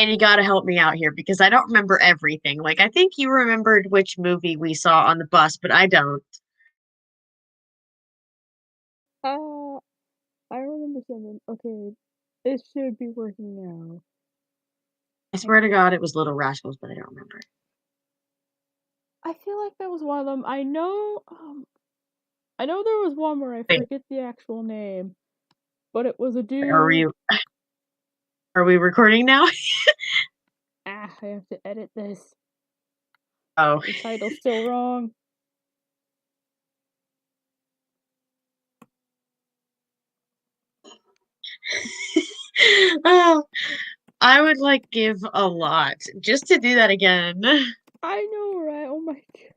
And you gotta help me out here because I don't remember everything. Like, I think you remembered which movie we saw on the bus, but I don't. Uh, I remember something. Okay, this should be working now. I I swear to God, it was Little Rascals, but I don't remember. I feel like that was one of them. I know there was one where I Wait, forget the actual name, but it was a are dude. we are we recording now? I have to edit this. Oh. The title's still wrong. Oh, I would like give a lot just to do that again. I know, right? Oh my god.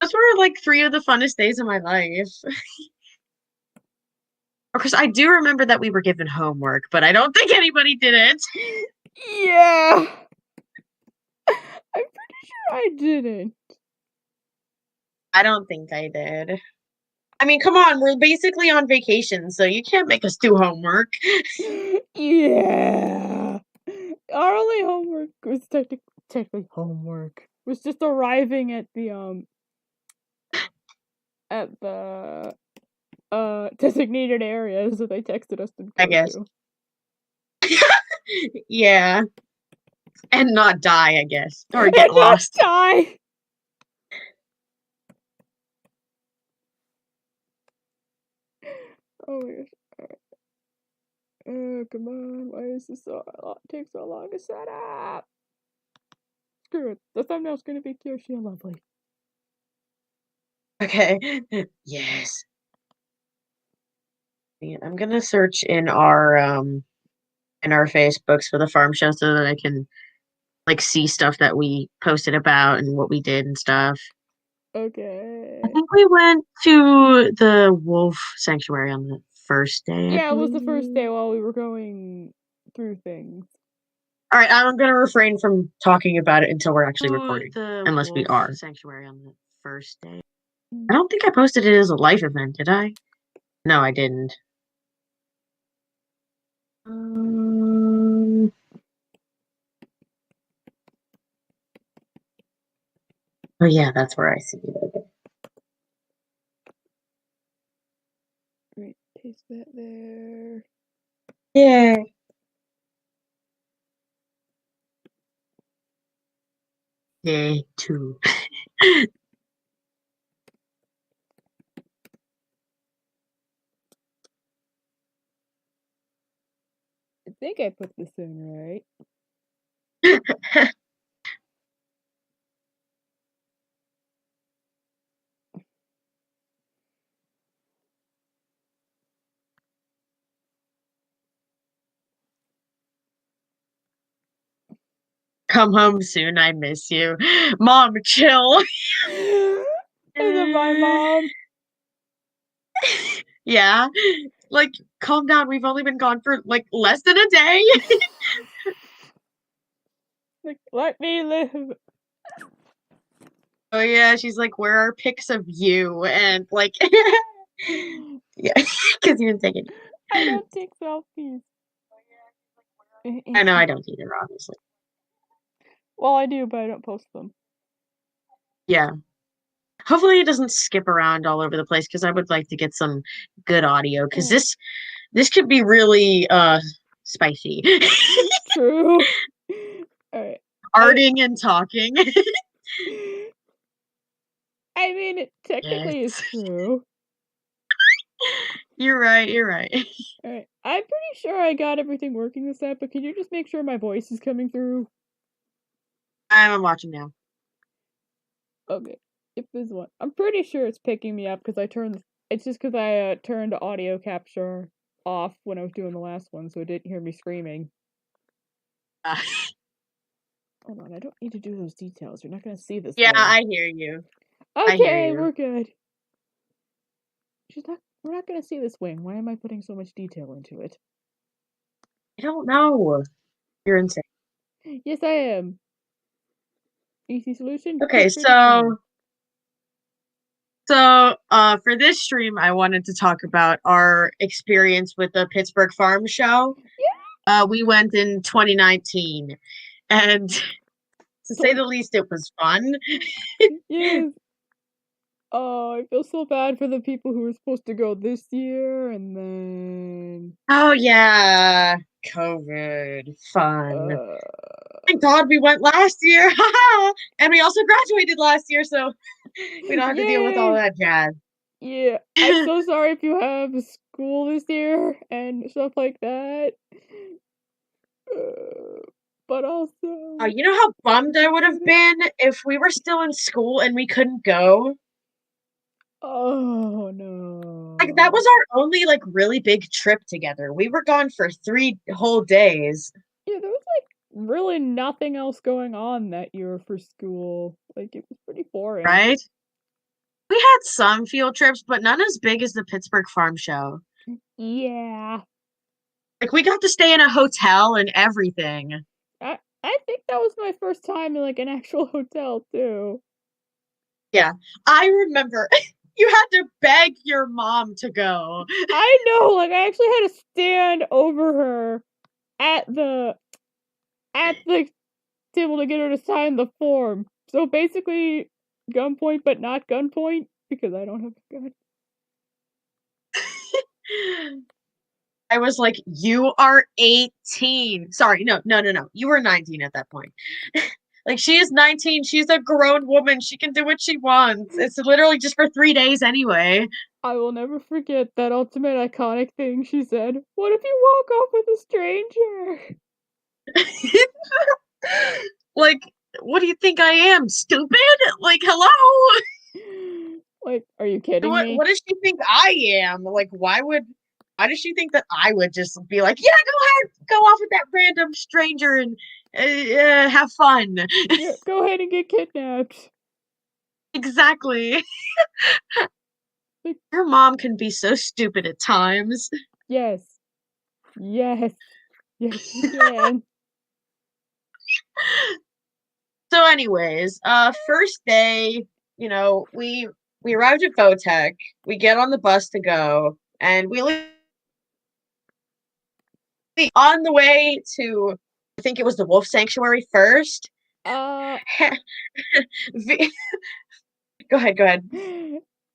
Those were like three of the funnest days of my life. Of course, I do remember that we were given homework, but I don't think anybody did it. Yeah. I'm pretty sure I didn't. I don't think I did. I mean, come on, we're basically on vacation, so you can't make us do homework. Yeah. Our only homework was technically homework. Was just arriving at the designated areas that they texted us to I go guess. to. Yeah. And not die, I guess. Or get And not lost. die. Oh my gosh. Oh, come on. Why is this take so long to set up? Screw it. The thumbnail's gonna be Kiyoshi and Lovely. Okay. Yes. Yeah, I'm gonna search in our Facebooks for the farm show so that I can like see stuff that we posted about and what we did and stuff. I Okay. think we went to the wolf sanctuary on the first day, I Yeah, it was the first believe. day while we were going through things. All right, I'm gonna refrain from talking about it until we're actually To recording, the unless we wolf are. sanctuary on the first day. I don't think I posted it as a life event, did I? No, I didn't. Um, oh yeah, that's where I see it. Okay. Right, paste that there. Yeah. Day two. I think I put this in right. Come home soon, I miss you. Mom, chill. And then my mom, Yeah. Like, calm down. We've only been gone for like less than a day. like, let me live. Oh yeah, she's like, where are pics of you? And like yeah, because you didn't take any. I don't take selfies. I know I don't either, obviously. Well, I do, but I don't post them. Yeah. Hopefully it doesn't skip around all over the place because I would like to get some good audio because this could be really spicy. True. Alright. Arting and talking. I mean, it technically is Yes. true. You're right, you're right. Alright. I'm pretty sure I got everything working this time, but can you just make sure my voice is coming through? I'm watching now. Okay. If there's one. I'm pretty sure it's picking me up because it's just because I turned audio capture off when I was doing the last one, so it didn't hear me screaming. Uh, Hold on, I don't need to do those details. You're not gonna see this yeah, wing. I hear you. I hear Okay, you. we're good. We're not gonna see this wing. Why am I putting so much detail into it? I don't know. You're insane. Yes, I am. Easy solution, Okay, get rid of wing. for this stream I wanted to talk about our experience with the Pittsburgh Farm Show. Yeah. We went in 2019, and to say the least, it was fun. Yes. Oh, I feel so bad for the people who were supposed to go this year, and then Oh yeah, COVID, fun. uh, Thank God we went last year, and we also graduated last year, so we don't have to deal with all yay! that jazz. Yeah, I'm so sorry if you have school this year and stuff like that. Uh, but also, You know how bummed I would have appreciate it. been if we were still in school and we couldn't go? Oh Like that no. was our only like really big trip together. We were gone for 3 whole days, Yeah, there was like really nothing else going on that year for school. Like it was pretty boring. right? We had some field trips, but none as big as the Pittsburgh Farm Show. Yeah. Like we got to stay in a hotel and everything. I think that was my first time in like an actual hotel too. Yeah, I remember you had to beg your mom to go. I know, like I actually had to stand over her at the table to get her to sign the form. So basically gunpoint but not gunpoint because I don't have a gun. I was like, "You are 18." Sorry, no, no, no, no. You were 19 at that point. Like she is 19. She's a grown woman. She can do what she wants. It's literally just for 3 days anyway. I will never forget that ultimate iconic thing she said. What if you walk off with a stranger? Like, what do you think I am? Stupid? Like, hello? Like, are you kidding me? What does she think I am? Like, why does she think that I would just be like, yeah, go ahead, go off with that random stranger and have fun? Yeah, go ahead and get kidnapped. Exactly. Like, Your mom can be so stupid at times. yes. Yes. Yes, you can. So, anyways, first day, we arrived at Votech. We get on the bus to go, and we leave on the way to. I think it was the Wolf Sanctuary first. Uh Go ahead, go ahead.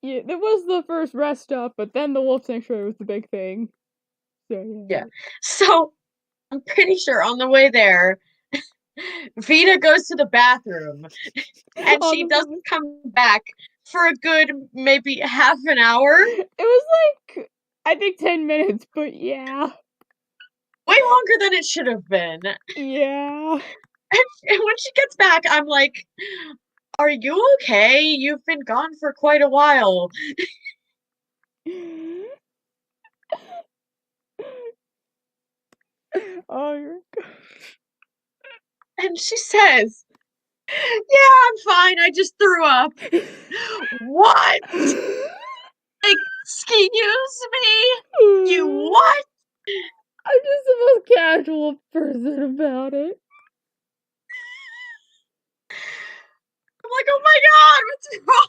yeah, that was the first rest stop, but then the wolf sanctuary was the big thing. So Yeah. yeah. So I'm pretty sure on the way there, Vita goes to the bathroom and On she the doesn't bus. come back for a good maybe half an hour. It was like I think 10 minutes, but yeah. Way longer than it should have been. Yeah. And when she gets back, I'm like, are you okay? You've been gone for quite a while. Oh, you're And she says, yeah, I'm fine. I just threw up. What? Excuse me? You what? I'm just the most casual person about it. I'm like, oh my God, what's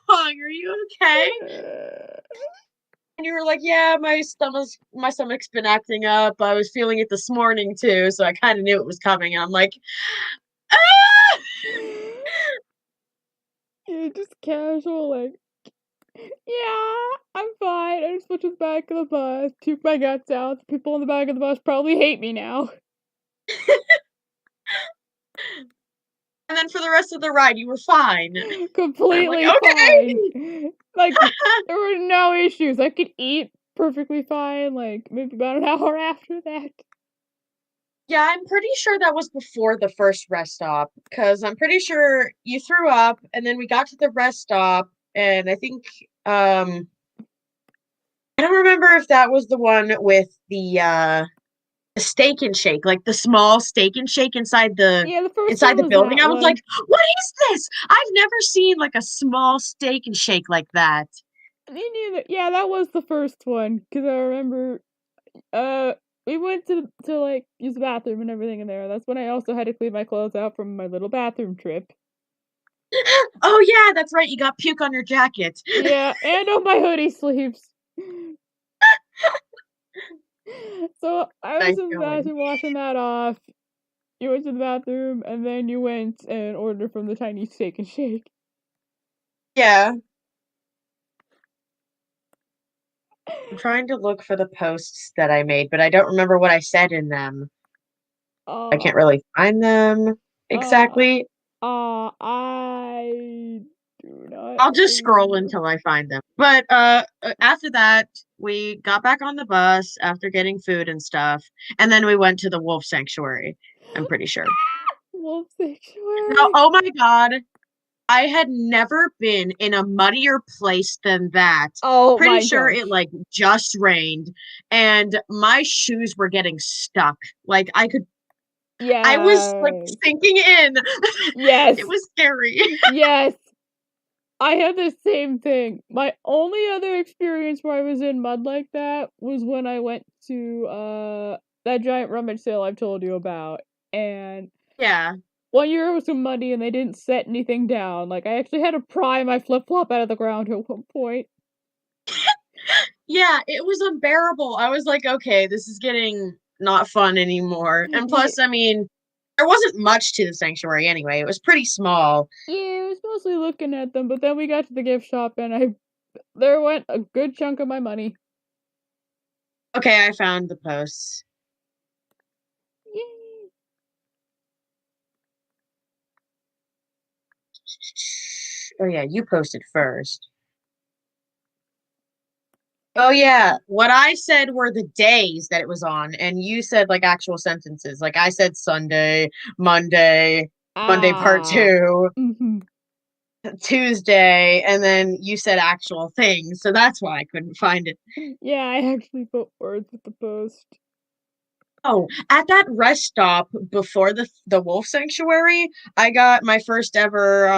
wrong? Are you okay? And you were like, yeah, my stomach's been acting up. I was feeling it this morning too, so I kind of knew it was coming. And I'm like, ah! Yeah, just casual, like, yeah, I'm fine. I just went to the back of the bus, puked my guts out. The people on the back of the bus probably hate me now. And then for the rest of the ride, you were fine. I'm like, Completely fine. okay. Like, there were no issues. I could eat perfectly fine, like, maybe about an hour after that. Yeah, I'm pretty sure that was before the first rest stop because I'm pretty sure you threw up, and then we got to the rest stop, and I think I don't remember if that was the one with the steak and shake, like the small steak and shake Yeah, the first inside one the was building. that I was like, one. what is this? I've never seen like a small steak and shake like that. Me neither. Yeah, that was the first one, because I remember, uh, we went to, like, use the bathroom and everything in there. That's when I also had to clean my clothes out from my little bathroom trip. Oh yeah, that's right. You got puke on your jacket. Yeah, and on my hoodie sleeves. So I was Nice in the going. bathroom washing that off. You went to the bathroom, and then you went and ordered from the tiny Steak and Shake. Yeah. I'm trying to look for the posts that I made, but I don't remember what I said in them. I Uh, can't really find them uh, exactly. I do not I'll just scroll remember. until I find them. But after that, we got back on the bus after getting food and stuff, and then we went to the wolf sanctuary. I'm pretty sure. Wolf Now, Sanctuary. oh my God, I had never been in a muddier place than that. Oh Pretty my sure it gosh. like just rained, and my shoes were getting stuck. Like I was like Yes. sinking in. It Yes. was scary. Yes. I had the same thing. My only other experience where I was in mud like that was when I went to that giant rummage sale I've told you about. And Yeah. one year it was so muddy and they didn't set anything down. Like I actually had to pry my flip flop out of the ground at one point. Yeah, it was unbearable. I was like, okay, this is getting not fun anymore. And Yeah, plus, I mean, there wasn't much to the sanctuary anyway. It was pretty small. yeah, I was mostly looking at them, but then we got to the gift shop and I there went a good chunk of my money. Okay, I found the posts. Yay. Oh yeah, you posted first. Oh yeah, what I said were the days that it was on, and you said like actual sentences. Like I said Sunday, Monday, Monday part Ah. two, Hmm. Tuesday, and then you said actual things. So that's why I couldn't find it. Yeah, I actually put words with the post. Oh, at that rest stop before the wolf sanctuary, I got my first ever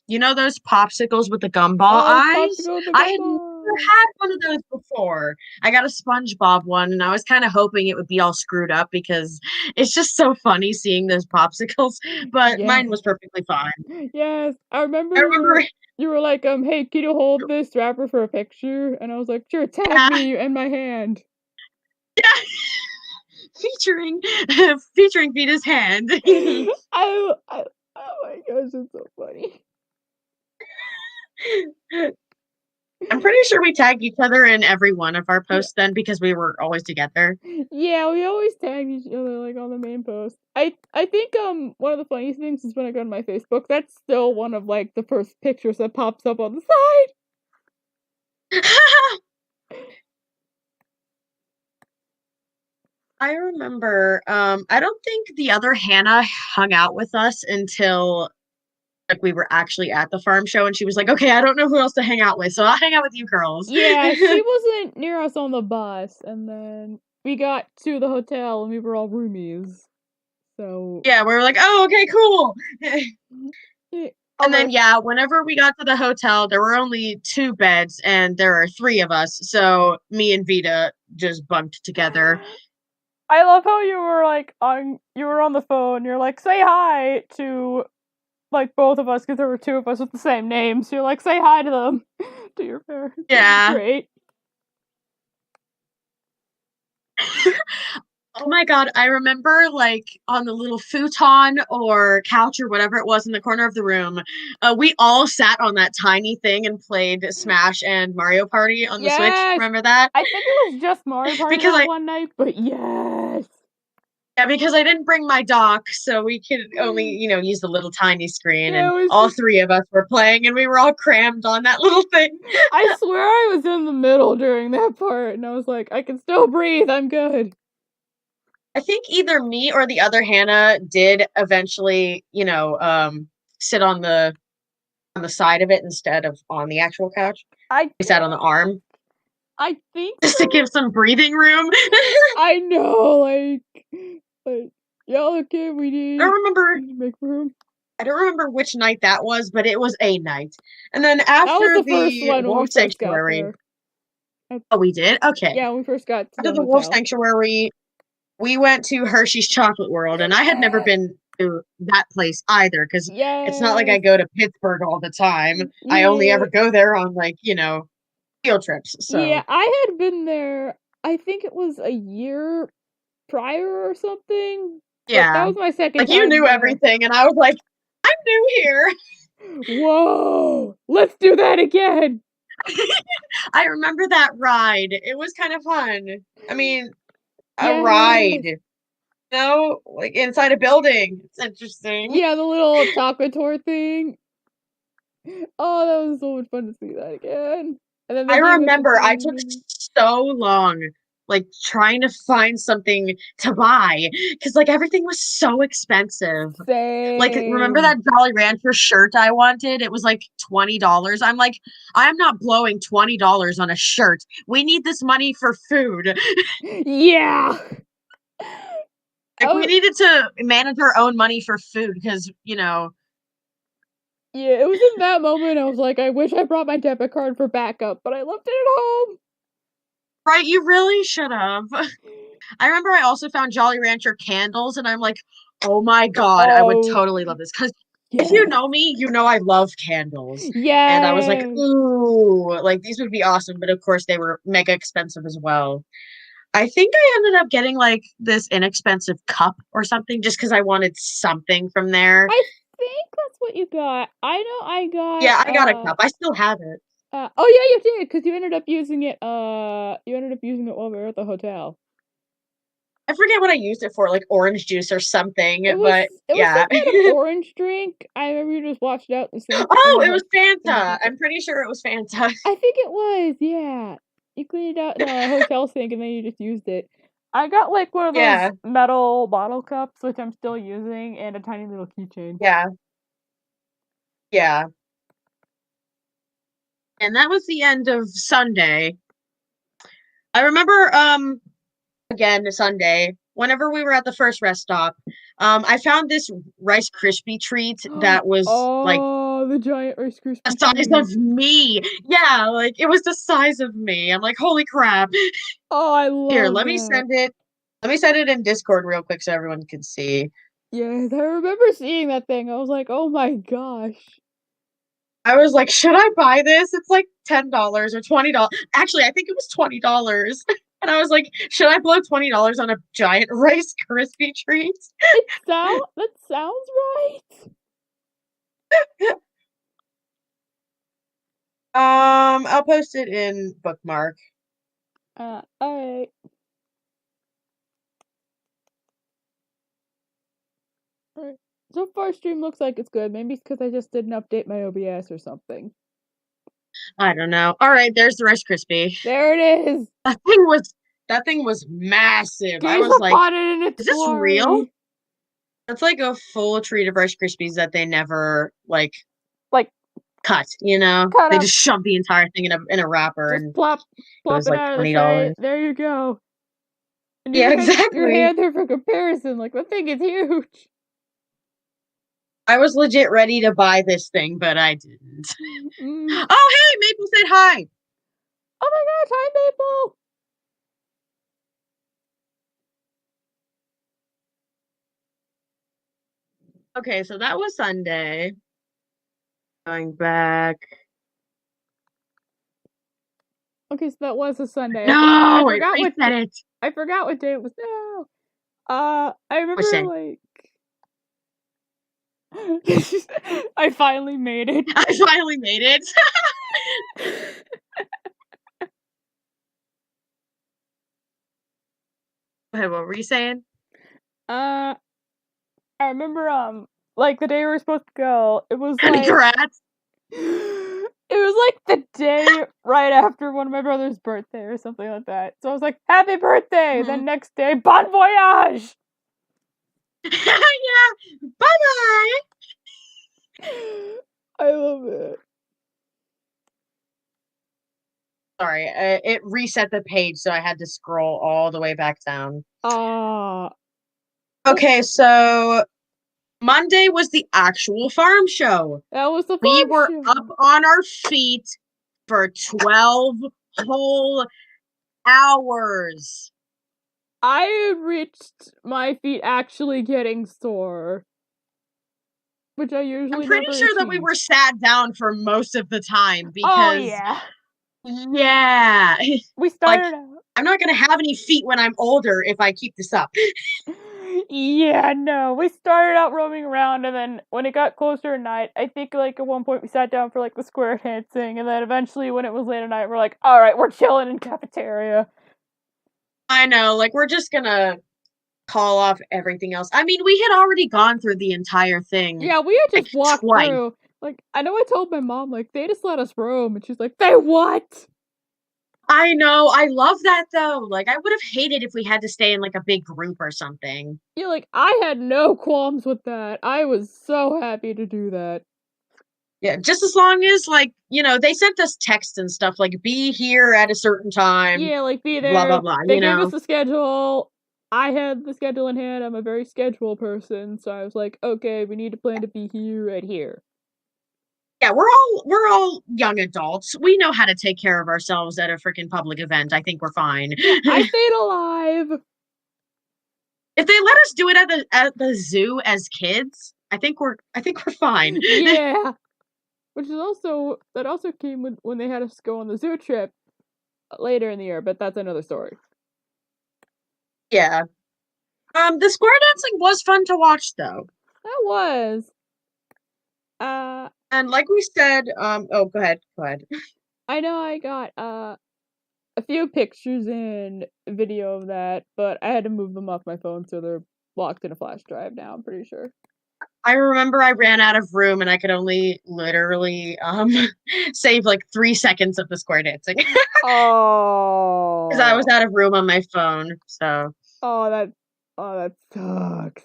you know those popsicles with the gumball Oh, eyes? popsicle with the I had never gumball. had one of those before. I got a SpongeBob one and I was kind of hoping it would be all screwed up because it's just so funny seeing those popsicles, but mine Yes. was perfectly fine. Yes. I remember I remember you were like, hey, can you hold this wrapper for a picture? And I was like, sure, tag yeah, me in my hand. yeah, featuring featuring Vita's hand. I oh my gosh, it's so funny. I'm pretty sure we tagged each other in every one of our Yeah. posts then because we were always together. Yeah, we always tag each other like on the main post. I think one of the funniest things is when I go to my Facebook, that's still one of like the first pictures that pops up on the side. I remember, I don't think the other Hannah hung out with us until like we were actually at the farm show and she was like, okay, I don't know who else to hang out with, so I'll hang out with you girls. Yeah, she wasn't near us on the bus, and then we got to the hotel and we were all roomies. So Yeah, we were like, oh, okay, cool. yeah, And although then yeah, whenever we got to the hotel, there were only two beds and there are three of us. So me and Vita just bunked together. I love how you were on the phone, you're like, say hi to like both of us because there were two of us with the same name. So you're like, say hi to them to your parents. It was Yeah. great. Oh my God, I remember like on the little futon or couch or whatever it was in the corner of the room, we all sat on that tiny thing and played Smash and Mario Party on the Switch. Yes! Remember that? I think it was just Mario Party Because that I one night, but yes. yeah, because I didn't bring my dock, so we could only, use the little tiny screen Yeah, and it was all just three of us were playing and we were all crammed on that little thing. I swear I was in the middle during that part, and I was like, I can still breathe, I'm good. I think either me or the other Hannah did eventually, sit on the side of it instead of on the actual couch. I We sat on the arm I think just to give some breathing room. I know, like yeah, okay, I don't remember we need to make room. I don't remember which night that was, but it was a night. And then That was after the first the one when we wolf first got sanctuary, there. I, oh, we did? Okay. yeah, when we first got to After the the wolf hotel. sanctuary, we went to Hershey's Chocolate World, and I had never Yeah. been to that place either because it's not like I Yes. go to Pittsburgh all the time. I only ever Yeah. go there on like, field trips. Yeah, So, I had been there. I think it was a year prior or something. But that Yeah. was my second Like, you time knew there. everything, and I was like, I'm new here. Whoa! Let's do that again! I remember that ride. It was kind of fun. I mean, a Yes! ride, like inside a building. It's interesting. Yeah, the little chocolate tour thing. Oh, that was so much fun to see that again. And then they I gave us the remember I took food. so long, like trying to find something to buy because like everything was so expensive. Like, remember Same. that Jolly Rancher shirt I wanted? It was like $20. I'm like, I'm not blowing $20 on a shirt. We need this money for food. Yeah! Like, we Oh, needed to manage our own money for food because, yeah, it was in that moment I was like, I wish I brought my debit card for backup, but I left it at home. right, you really should have. I remember I also found Jolly Rancher candles, and I'm like, oh my God, I would Oh, totally love this. Because if you yes. know me, you know I love candles. And I was like, Yes. ooh, like these would be awesome. But of course, they were mega expensive as well. I think I ended up getting like this inexpensive cup or something just because I wanted something from there. I think that's what you got. I know I Yeah, got I got a cup. I still have it. oh yeah, you did, because you ended up using it while we were at the hotel. I forget what I used it for, like orange juice or something, It was but it was some yeah. kind of orange drink. I remember you just washed it out in the sink and Oh, then it was like finished Fanta. it. I'm pretty sure it was Fanta. I think it was, yeah. You cleaned it out in the hotel sink and then you just used it. I got like one of those Yeah, metal bottle cups, which I'm still using, and a tiny little keychain. yeah, yeah. And that was the end of Sunday. I remember again Sunday, whenever we were at the first rest stop, I found this Rice Krispie treat that was like Oh, the giant Rice the Krispie size treat. of me. Yeah, like it was the size of me. I'm like, holy crap. Oh, I Here, love let me that. send it. Let me send it in Discord real quick so everyone can see. Yes, I remember seeing that thing. I was like, oh my gosh. I was like, should I buy this? It's like $10 or $20. Actually, I think it was $20. And I was like, should I blow $20 on a giant Rice Krispie treat? That sounds right. I'll post it in bookmark. Alright. Alright. So far, stream looks like it's good. Maybe it's because I just didn't update my OBS or something. I don't know. All right, there's the Rice Krispie. There it is. That thing was massive. I Gaze was like, upon it in its is this real? glory. That's like a full treat of Rice Krispies that they never like Like, cut, you know? cut They up, just shoved the entire thing in a wrapper just and it plop was it like out of the tray. $20. There you go. And you Yeah, even had your exactly. hand there for comparison. Like, the thing is huge. I was legit ready to buy this thing, but I didn't. Mm. Oh, hey, Maple said hi. Oh my gosh, hi, Maple. Okay, so that was Sunday. Going back. Okay, so that was a Sunday. I No, it forgot what reset it. I forgot what day it was. No. I What's remember say? like I finally made it. I finally made it. Okay, what were you saying? Uh, I remember like the day we were supposed to go. It was like Congrats. it was like the day right after one of my brother's birthday or something like that. So I was like, "Happy birthday!" Mhm. Then next day, "Bon voyage!" Yeah. Bye-bye. I love it. Sorry, it reset the page, so I had to scroll all the way back down. Ah, Okay, so Monday was the actual farm show. that was the We farm were up show. on our feet for 12 whole hours. I reached my feet actually getting sore, which I I'm usually pretty never sure that we achieve. were sat down for most of the time Oh because, yeah. yeah, We like started out. I'm not gonna have any feet when I'm older if I keep this up. Yeah, no. We started out roaming around, and then when it got closer at night, I think like at one point we sat down for like the square dancing, and then eventually when it was late at night, we're like, all right, we're chilling in cafeteria. I know, like we're just gonna call off everything else. I mean, we had already gone through the entire thing Yeah, we had like just walked twice. through. Like, I know I told my mom, like, they just let us roam, and she's like, they what? I know. I love that though. Like I would have hated if we had to stay in like a big group or something. Yeah, like, I had no qualms with that. I was so happy to do that. Yeah, just as long as like, they sent us texts and stuff like be here at a certain time, Yeah, like, be blah blah there. blah, They gave us a schedule. I had the schedule in hand. I'm a very schedule person, so I was like, okay, we need to plan to be here right here. Yeah, we're all young adults. We know how to take care of ourselves at a freaking public event. I think we're fine. Yeah, I stayed alive. If they let us do it at the zoo as kids, I think we're fine. Yeah. Which is also, that also came when they had us go on the zoo trip later in the year, but that's another story. Yeah. The square dancing was fun to watch though. That was. Uh, And like we said, oh, go ahead. Go ahead. I know I got a few pictures and video of that, but I had to move them off my phone, so they're locked in a flash drive now. I'm pretty sure. I remember I ran out of room and I could only literally save like 3 seconds of the square dancing because I was Oh, out of room on my phone. So, oh that, oh that sucks.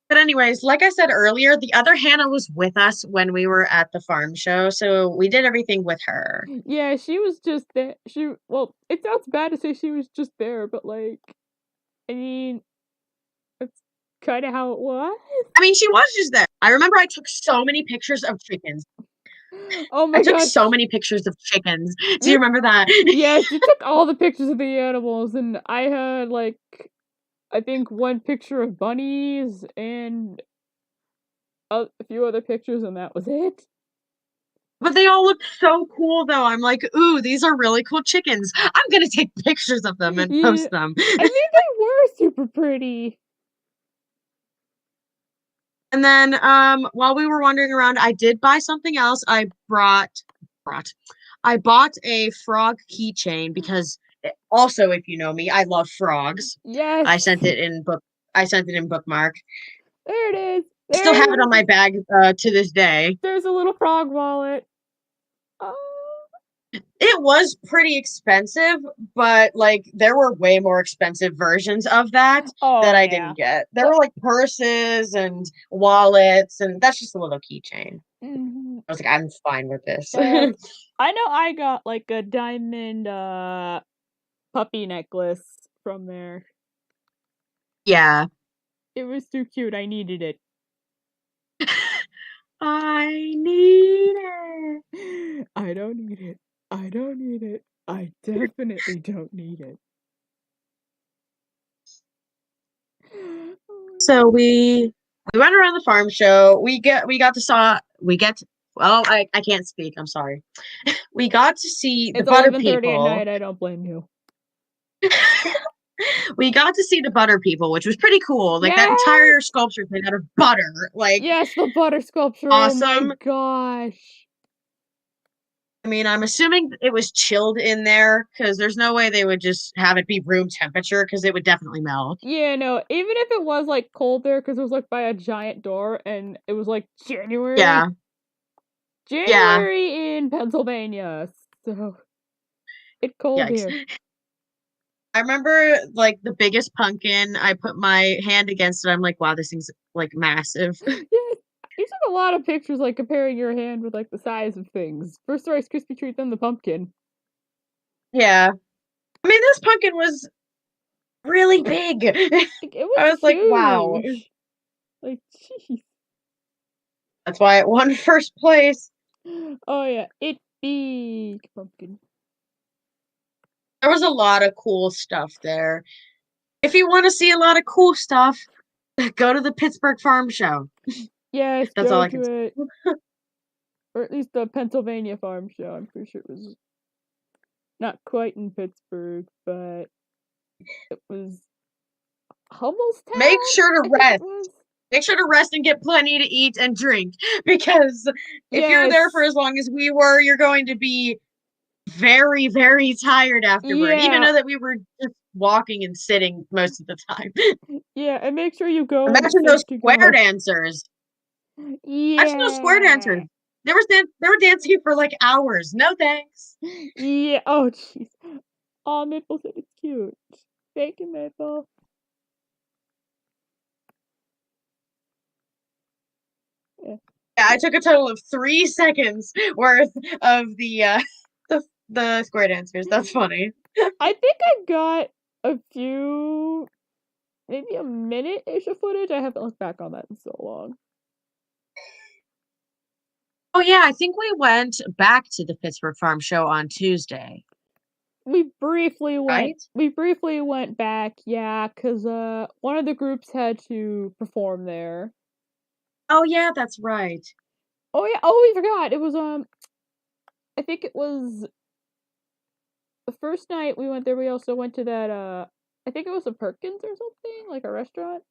but anyways, like I said earlier, the other Hannah was with us when we were at the farm show, so we did everything with her. Yeah, she was just there. Well, it sounds bad to say she was just there, but like, I mean, that's kind of how it was. I mean, she was just there. I remember I took so many pictures of chickens. Oh I my took so gosh. many pictures of chickens. Do you You remember that? Yes, you took all the pictures of the animals, and I had like I think one picture of bunnies and a few other pictures, and that was it. But they all look so cool, though. I'm like, ooh, these are really cool chickens. I'm gonna take pictures of them and Yeah, post them. I mean they were super pretty. And then while we were wandering around, I did buy something else. I bought a frog keychain because also, if you know me, I love frogs. Yes, I sent it in book I sent it in bookmark. there it is. I still have it There's on my bag to this day. there's a little frog wallet. Oh, It was pretty expensive, but like there were way more expensive versions of that oh I yeah. didn't get. There were like purses and wallets, and that's just a little keychain. Mhm. I was like, I'm fine with this. Yes, I know. I got like a diamond puppy necklace from there. Yeah. It was too cute. I needed it. I need it. I don't need it. I don't need it. I definitely don't need it. So we went around the farm show. I can't speak. I'm sorry. We got to see the It's butter 11:30 at people. night. I don't blame you. We got to see the butter people, which was pretty cool. Like that Yes, entire sculpture is made out of butter. Like yes, the butter sculpture. Oh my awesome. gosh. I mean, I'm assuming it was chilled in there because there's no way they would just have it be room temperature because it would definitely melt. Yeah, no. Even if it was like cold there, because it was like by a giant door, and it was like Yeah. Yeah. January in Pennsylvania, so it's cold Yikes. here. I remember like the biggest pumpkin. I put my hand against it. I'm like, wow, this thing's like massive. Yes, you took a lot of pictures, like comparing your hand with like the size of things. First the Rice Krispie treat, then the pumpkin. Yeah. I mean, this pumpkin was really big. Like, it I was was like, wow. huge. Like, jeez. That's why it won first place. Oh yeah, it big pumpkin. There was a lot of cool stuff there. If you want to see a lot of cool stuff, go to the Pittsburgh Farm Show. Yes, That's all go I can to say. it, or at least the Pennsylvania Farm Show. I'm pretty sure it was not quite in Pittsburgh, but It was Hummelstown, Make sure I to think it rest. was. Make sure to rest and get plenty to eat and drink, because if you're there for Yes. as long as we were, you're going to be very, very tired afterward, even Yeah. though that we were just walking and sitting most of the time. Yeah, and make sure you go when it's Imagine those safe to square go. dancers. Imagine those square Yeah. dancers. They were dancing for like hours. No thanks. Yeah. Oh, jeez. Oh, Maple said it's cute. Thank you, Maple. Yeah. Yeah, I took a total of 3 seconds worth of the square dancers. That's funny. I think I got a few, maybe a minute-ish of footage. I haven't looked back on that in so long. Oh yeah, I think we went back to the Pittsburgh Farm Show on Tuesday, We briefly right? went back, yeah, because one of the groups had to perform there. Oh yeah, that's right. Oh yeah, oh we forgot. It was I think it was the first night we went there. We also went to that I think it was a Perkins or something, like a restaurant.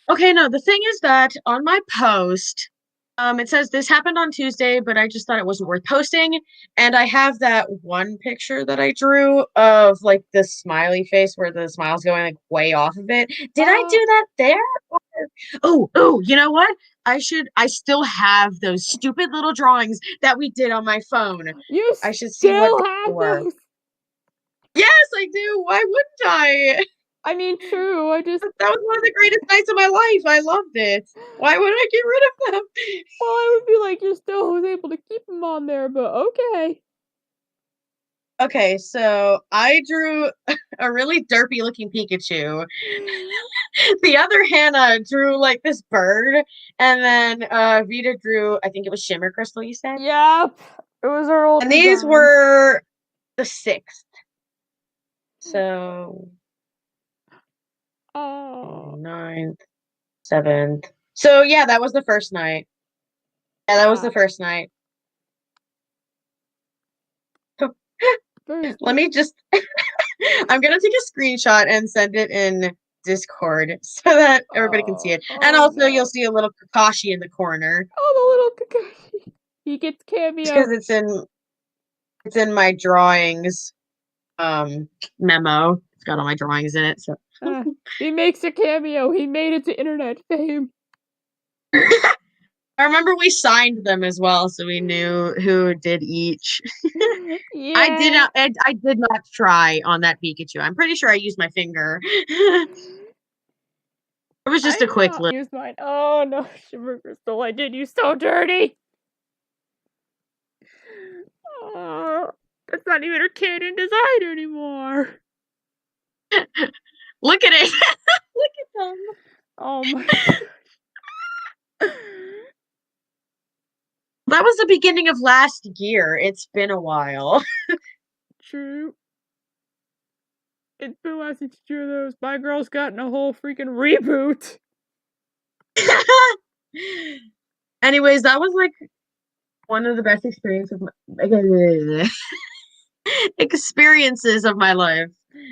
Okay, no, the thing is that on my post, it says this happened on Tuesday, but I just thought it wasn't worth posting. And I have that one picture that I drew of like the smiley face where the smile's going like way off of it. Did I Uh do that there? Or... Oh, you know what? I still have those stupid little drawings that we did on my phone. you I should see what still they have were. those. Yes, I do. Why wouldn't I? I mean, true. I just That was one of the greatest nights of my life. I loved it. Why would I get rid of them? well, I would be like, you still was able to keep them on there, but okay. Okay, so I drew a really derpy looking Pikachu. The other Hannah drew like this bird, and then Vita drew, I think it was Shimmer Crystal, you said? Yep, it was our old And these design. were the sixth. So Oh, ninth, seventh. So yeah, that was the first night. Yeah, that was yeah, the first night. very Let sweet. me just I'm gonna take a screenshot and send it in Discord so that everybody can see it. And Oh also you'll no. see a little Kakashi in the corner. Oh, the little Kakashi. He gets Just because cameo. it's in my drawings memo. It's got all my drawings in it. So He makes a cameo. He made it to internet fame. I remember we signed them as well, so we knew who did each. Yeah. I did not try on that Pikachu. I'm pretty sure I used my finger. It was I just a did quick not look. use mine. Oh no, Shimmer Crystal, I did you so dirty. Oh, that's not even her canon design anymore. Look at it. Look at them. Oh my gosh. That was the beginning of last year. It's been a while. True. It's been last 6 years of those. My girl's gotten a whole freaking reboot. Anyways, that was like one of the best experiences of my life.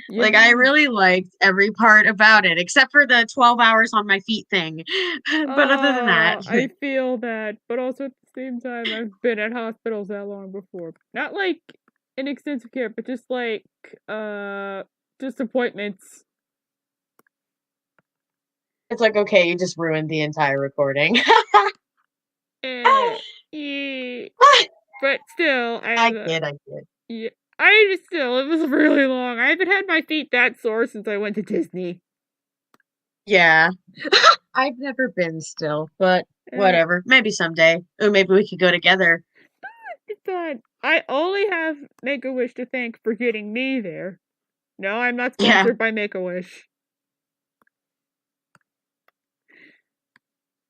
Yeah. Like I really liked every part about it, except for the 12 hours on my feet thing. But other than that, I feel that, but also at the same time, I've been at hospitals that long before. Not like in extensive care, but just like disappointments. it's like okay, you just ruined the entire recording. Eh, eh, but still, I kid, I kid. yeah, it was really long. I haven't had my feet that sore since I went to Disney. Yeah. I've never been still, but Eh, whatever. Maybe someday. Or maybe we could go together. it's fine. I only have Make a Wish to thank for getting me there. No, I'm not Yeah. sponsored by Make a Wish.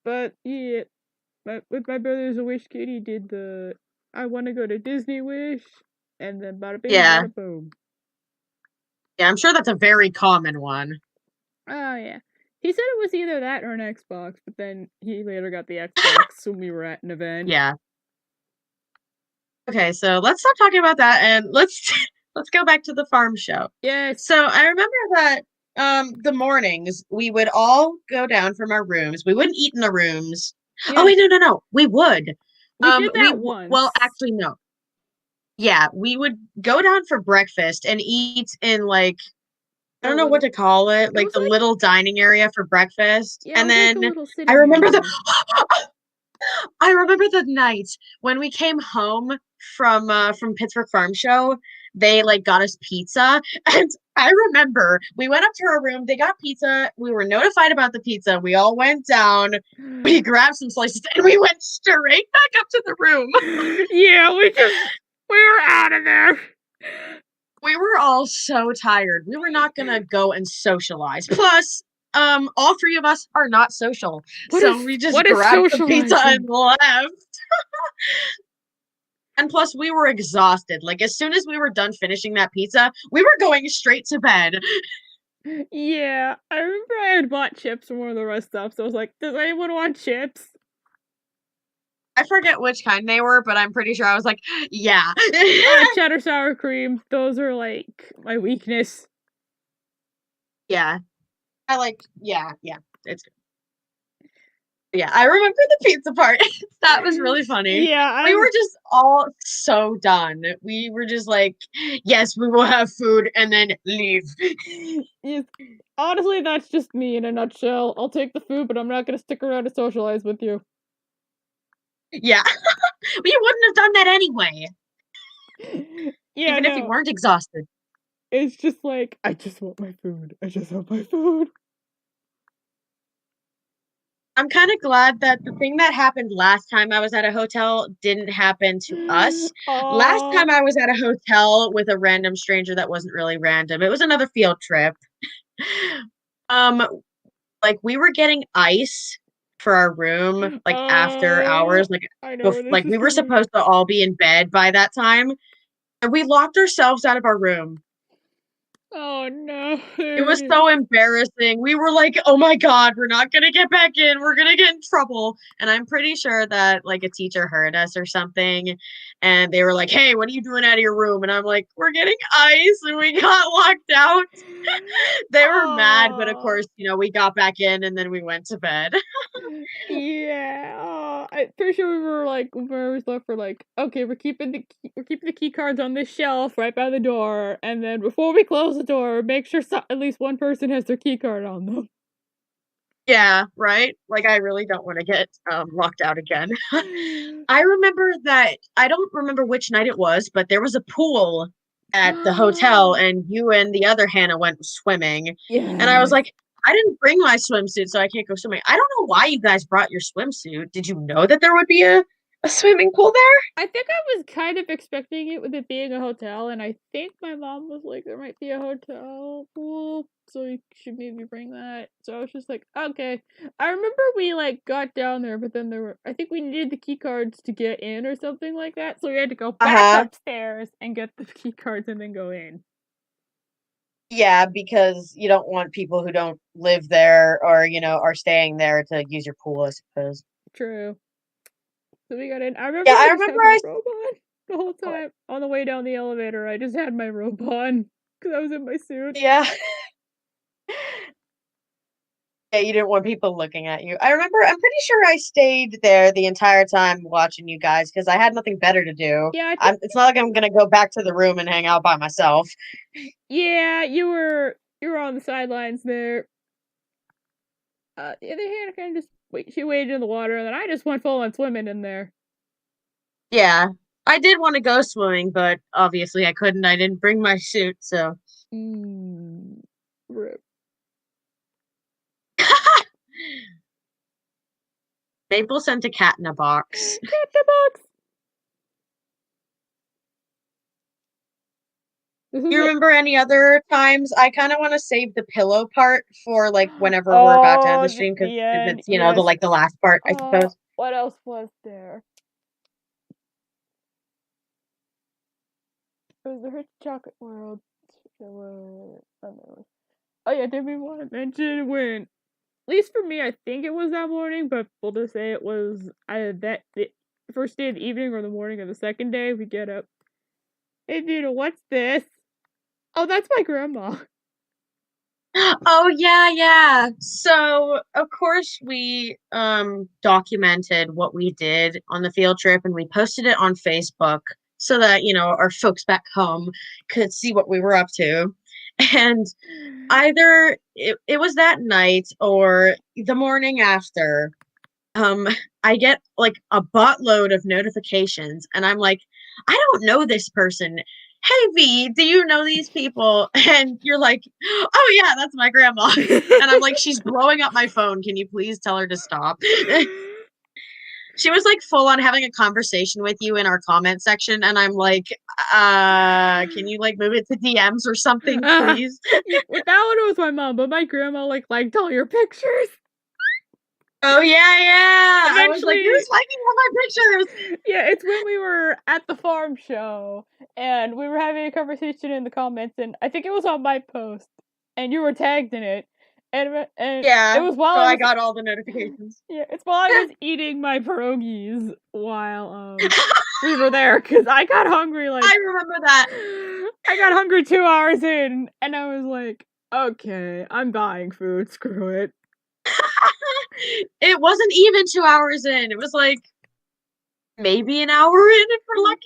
But yeah, with my brother's a wish kid, he did the I want to go to Disney wish, and then bada bing, Yeah. bada boom. Yeah, I'm sure that's a very common one. Oh yeah, he said it was either that or an Xbox, but then he later got the Xbox when we were at an event. Yeah. Okay, so let's stop talking about that and let's let's go back to the farm show. Yes. So I remember that the mornings we would all go down from our rooms. We wouldn't eat in the rooms. Oh Yeah. wait, no. We would. We did that Well, once. actually no. Yeah, we would go down for breakfast and eat in like I don't know what to call it, It like was the like, little dining area for breakfast. yeah, it And was like a then little I sitting remember the area. I remember the night when we came home from Pittsburgh Farm Show. They like got us pizza, and I remember we went up to our room. They got pizza. We were notified about the pizza. We all went down. We grabbed some slices, and we went straight back up to the room. Yeah, we were out of there. We were all so tired. We were not gonna go and socialize. Plus, all three of us are not social, so we just what is grabbed the pizza and socializing? left. And plus, we were exhausted. Like, as soon as we were done finishing that pizza, we were going straight to bed. Yeah, I remember I had bought chips from one of the rest stops. So I was like, does anyone want chips? I forget which kind they were, but I'm pretty sure I was like, yeah. Cheddar sour cream. Those are like my weakness. Yeah. Yeah. It's good. Yeah, I remember the pizza part. That was really funny. Yeah, We were just all so done. We were just like, yes, we will have food and then leave. yes. Honestly, that's just me in a nutshell. I'll take the food, but I'm not gonna stick around to socialize with you. Yeah. But you wouldn't have done that anyway, Yeah, even if you no. weren't exhausted. It's just like, I just want my food. I just want my food. I'm kind of glad that the thing that happened last time I was at a hotel didn't happen to us. Last Oh, time I was at a hotel with a random stranger that wasn't really random. It was another field trip. Um, like we were getting ice for our room like after hours, I know where this like is we were going. supposed to all be in bed by that time, and we locked ourselves out of our room. Oh no. It was so embarrassing. We were like, "Oh my God, we're not gonna get back in. We're gonna get in trouble." And I'm pretty sure that like a teacher heard us or something, and they were like, "Hey, what are you doing out of your room?" And I'm like, "We're getting ice," and we got locked out. They were mad, but of Oh. course, we got back in, and then we went to bed. Yeah. I'm pretty sure we were like where we left for like, okay, we're keeping the key cards on this shelf right by the door, and then before we close the door, make sure at least one person has their key card on them. Yeah, right? Like I really don't want to get locked out again. I remember that I don't remember which night it was, but there was a pool at the hotel and you and the other Hannah went swimming. And I was Yes. like, I didn't bring my swimsuit, so I can't go swimming. I don't know why you guys brought your swimsuit. Did you know that there would be a swimming pool there? I think I was kind of expecting it with it being a hotel, and I think my mom was like, there might be a hotel pool, so you should maybe bring that. So I was just like, okay. I remember we like got down there, but then I think we needed the key cards to get in or something like that, so we had to go back Uh-huh. upstairs and get the key cards and then go in. Yeah, because you don't want people who don't live there or, are staying there to use your pool, I suppose. True. So we got in. I remember Yeah, I I just remember had my I robe on the whole time. On the way down the elevator, I just had my robe on because I was in my suit. yeah. Yeah, you didn't want people looking at you. I'm pretty sure I stayed there the entire time watching you guys because I had nothing better to do. Yeah, I think. It's not like I'm gonna go back to the room and hang out by myself. Yeah, you were on the sidelines there. The other hand, kind of just wait. She waded in the water, and then I just went full on swimming in there. Yeah, I did want to go swimming, but obviously I couldn't. I didn't bring my suit, so. Mm, rip. Maple sent a cat in a box. Cat the box. This is You it. remember any other times? I kind of want to save the pillow part for like whenever we're about to end Oh, the stream because the end. it's Yes. the last part, I suppose. What else was there? It was the Rich Chocolate World. There was. Oh yeah, did we want to mention when? At least for me, I think it was that morning, but we'll just say it was either the first day of the evening or the morning of the second day. We get up. Hey, Vito, what's this? Oh, that's my grandma. Oh yeah. So of course we documented what we did on the field trip and we posted it on Facebook so that, our folks back home could see what we were up to. And either it was that night or the morning after, um, I get like a buttload of notifications and I'm like, I don't know this person. Hey V, do you know these people? And you're like, oh yeah, that's my grandma. And I'm like, she's blowing up my phone. Can you please tell her to stop? She was like full on having a conversation with you in our comment section, and I'm like, can you like move it to DMs or something, please? Yeah, with that one it was my mom, but my grandma liked all your pictures. Oh yeah. I was like, Eventually, who's liking all my pictures? yeah, it's when we were at the farm show and we were having a conversation in the comments, and I think it was on my post, and you were tagged in it, and it Yeah. was while So I I was got all the notifications. yeah, it's while I was eating my pierogies while we were there because I got hungry I remember that. I got hungry 2 hours in, and I was like, okay, I'm buying food. Screw it. It wasn't even 2 hours in. It was like maybe an hour in if we're lucky.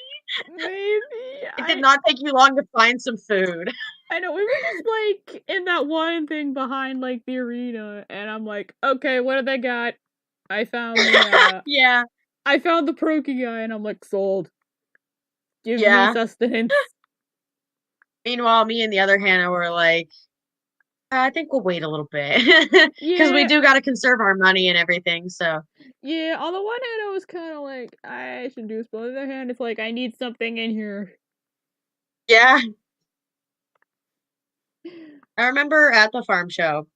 Maybe It did not take you long to find some food. I know we were just like in that one thing behind like the arena, and I'm like, okay, what have they got? I found the Yeah. I found the pierogi guy, and I'm like, sold. Give me Yeah. sustenance. Meanwhile, me and the other Hannah were like, I think we'll wait a little bit because we Yeah, do got to conserve our money and everything. So, yeah. On the one hand, I was kind of like, I should do this, but on the other hand, it's like I need something in here. yeah, I remember at the farm show.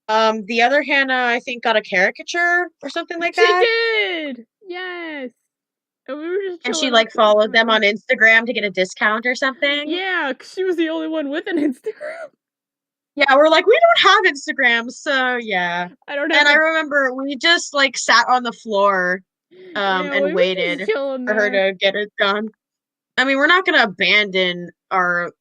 The other Hannah, I think, got a caricature or something like She that. did. Yes. And we were just And she chilling like outside followed them her. on Instagram to get a discount or something. Yeah, 'cause she was the only one with an Instagram. Yeah, we're like, we don't have Instagram, so yeah. I don't have And I a. remember we just like sat on the floor Yeah, and we were just waited chilling for her there. to get it done. I mean, we're not gonna abandon our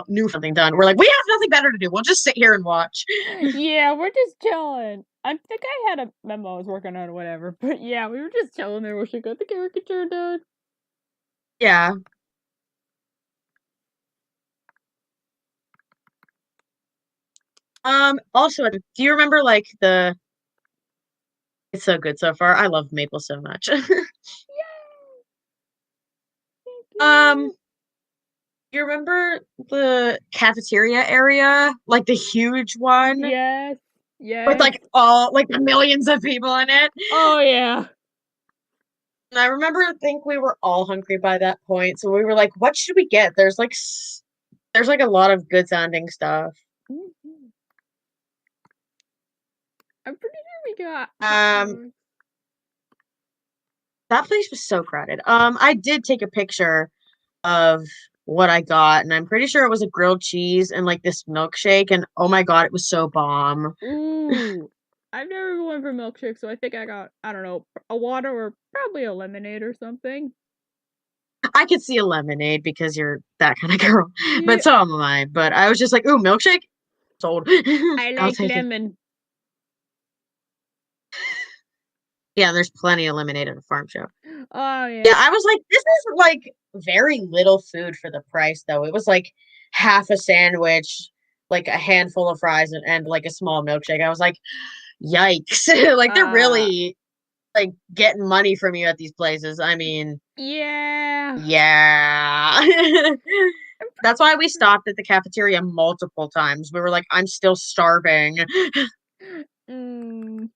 new something done. We're like, we have nothing better to do. We'll just sit here and watch. Yeah, we're just chilling. I think I had a memo I was working on or whatever. But yeah, we were just chilling there while she got the caricature done. Yeah. Also, do you remember like the it's so good so far. I love Maple so much. Yay! Thank Um, you. you remember the cafeteria area? Like the huge one Yes. with Yes. like all like millions of people in it. Oh yeah. And I remember I think we were all hungry by that point. So we were like, what should we get? There's like a lot of good sounding stuff. Mhm. I'm pretty sure we got hot Um, dogs. that place was so crowded. I did take a picture of what I got, and I'm pretty sure it was a grilled cheese and like this milkshake, and oh my God, it was so bomb. Ooh. I've never gone for milkshake, so I think I got, I don't know, a water or probably a lemonade or something. I could see a lemonade because you're that kind of girl, but Yeah, so am I. But I was just like, ooh, milkshake? Sold. I I'll like take it. lemon. Yeah, there's plenty of lemonade at a farm show. Oh Yeah, yeah. I was like, this is like very little food for the price, though. It was like half a sandwich, like a handful of fries, and like a small milkshake. I was like, yikes. Like they're Uh really like getting money from you at these places. I mean, yeah. yeah. That's why we stopped at the cafeteria multiple times. We were like, I'm still starving. Mm,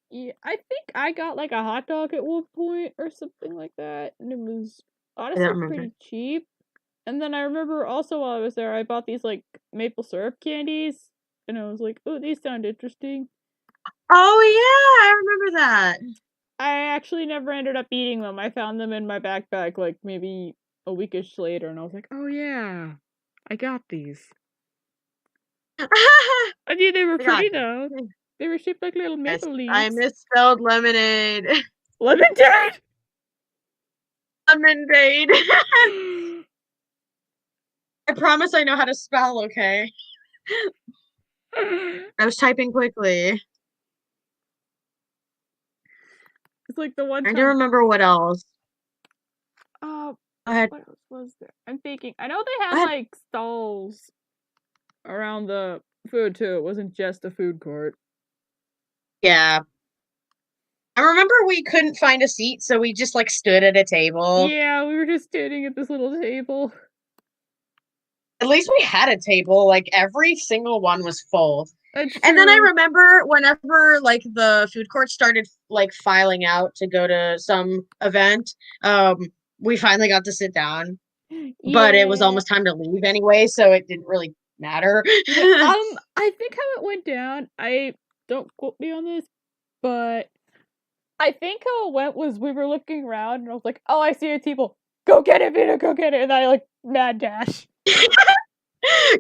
yeah, I think I got like a hot dog at one point or something like that, and it was I don't honestly remember. pretty cheap. And then I remember also while I was there, I bought these like maple syrup candies, and I was like, "Oh, these sound interesting." Oh yeah, I remember that. I actually never ended up eating them. I found them in my backpack like maybe a weekish later, and I was like, "Oh yeah, I got these." I mean, they were I got pretty though. They were shaped like little this. maple I leaves. misspelled lemonade. Lemonade. Lemonade. I promise I know how to spell, okay? I was typing quickly. It's like the one I don't time. remember what else. Oh, Go ahead. what else was there? I'm thinking. I know they Go had ahead. like stalls around the food too. It wasn't just a food court. Yeah. I remember we couldn't find a seat, so we just like stood at a table. Yeah, we were just standing at this little table. At least we had a table. Like every single one was full. That's true. And then I remember whenever like the food court started like filing out to go to some event, we finally got to sit down. But it was Yeah. almost time to leave anyway, so it didn't really matter. Yeah. I think how it went down. I don't quote me on this, but I think how it went was we were looking around and I was like, "Oh, I see a table. Go get it, Vita. Go get it!" And I like mad dash.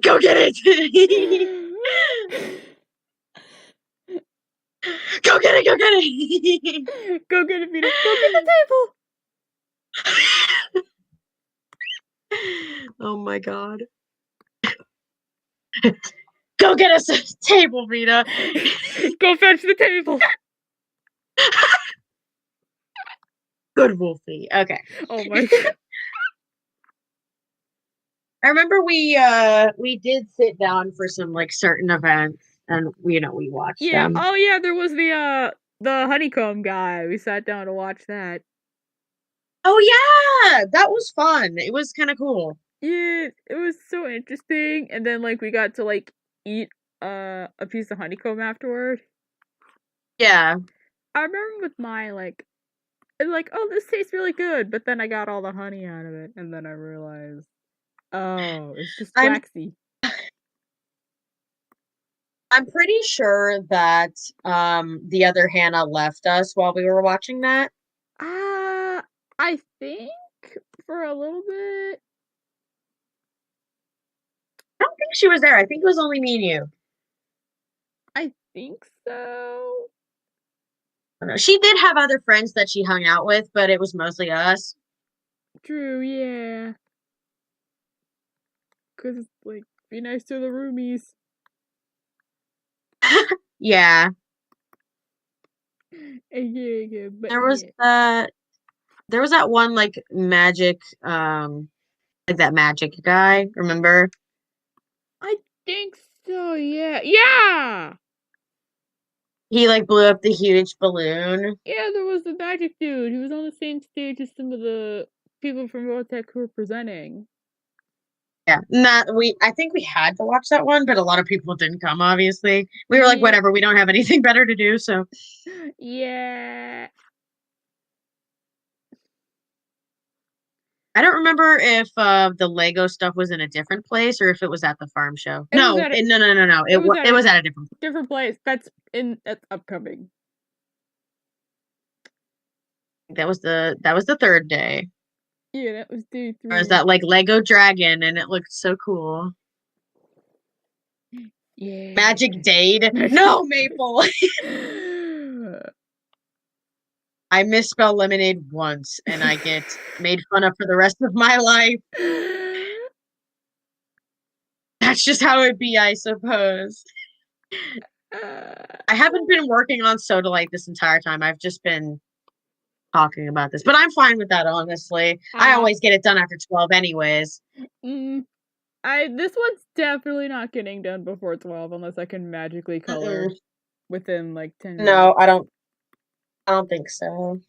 Go get it. Go get it. Go get it. Go get it, Vita. Go get the table. Oh my god. Go get us a table, Rita. Go fetch the table. Good Wolfie. Okay. Oh my god. I remember we did sit down for some like certain events and we watched Yeah. them. Oh yeah, there was the honeycomb guy. We sat down to watch that. Oh yeah, that was fun. It was kind of cool. Yeah, it was so interesting. And then like we got to like eat a piece of honeycomb afterward. Yeah. I remember with mine like, oh, this tastes really good, but then I got all the honey out of it, and then I realized, oh, it's just I'm waxy. I'm pretty sure that the other Hannah left us while we were watching that. I think for a little bit. I don't think she was there. I think it was only me and you. I think so. I don't know. She did have other friends that she hung out with, but it was mostly us. True, yeah. Cause like, be nice to the roomies. Yeah. Yeah, but There was yeah. that one like magic like that magic guy, remember? I think so, yeah. Yeah! He like blew up the huge balloon. Yeah, there was the magic dude. He was on the same stage as some of the people from Rotec who were presenting. Yeah. I think we had to watch that one, but a lot of people didn't come, obviously. We were like, Yeah. whatever, we don't have anything better to do, so Yeah. I don't remember if the Lego stuff was in a different place or if it was at the farm show. It was No, at a, no. it was at It a was at a different place. different place. That's upcoming. That was the third day. Yeah, that was day 3. There was that like Lego dragon and it looked so cool. Yeah. Magic Dade. No, Maple. I misspell lemonade once and I get made fun of for the rest of my life. That's just how it be, I suppose. I haven't been working on Soda Light this entire time. I've just been talking about this, but I'm fine with that, honestly. I always get it done after 12 anyways. This one's definitely not getting done before 12 unless I can magically color within like 10 minutes. No, I don't think so.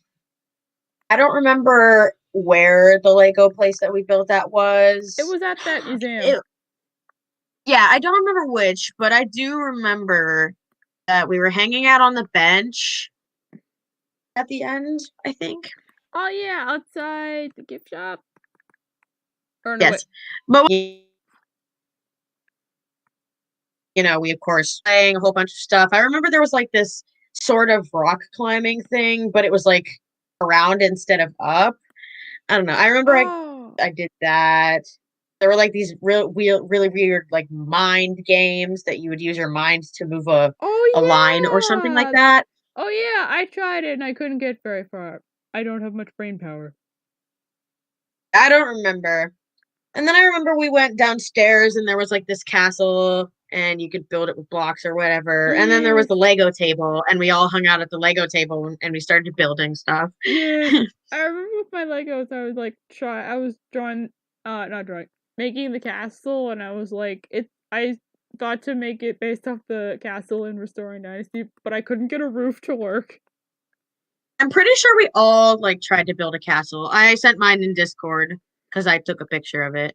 I don't remember where the Lego place that we built at was. It was at that museum. Yeah, I don't remember which, but I do remember that we were hanging out on the bench at the end, I think. Oh yeah, outside the gift shop. Or no, yes. But we of course playing a whole bunch of stuff. I remember there was like this sort of rock climbing thing, but it was like around instead of up. I don't know. I remember I did that. There were like these really weird like mind games that you would use your mind to move a line or something like that. Oh yeah, I tried it and I couldn't get very far. I don't have much brain power. I don't remember. And then I remember we went downstairs and there was like this castle and you could build it with blocks or whatever. And then there was Yes, the Lego table and we all hung out at the Lego table and we started building stuff. yes. I remember with my Legos, I was like, I was drawing, not drawing, making the castle, and I was like, I thought to make it based off the castle in Restoring Dynasty, but I couldn't get a roof to work. I'm pretty sure we all like tried to build a castle. I sent mine in Discord because I took a picture of it.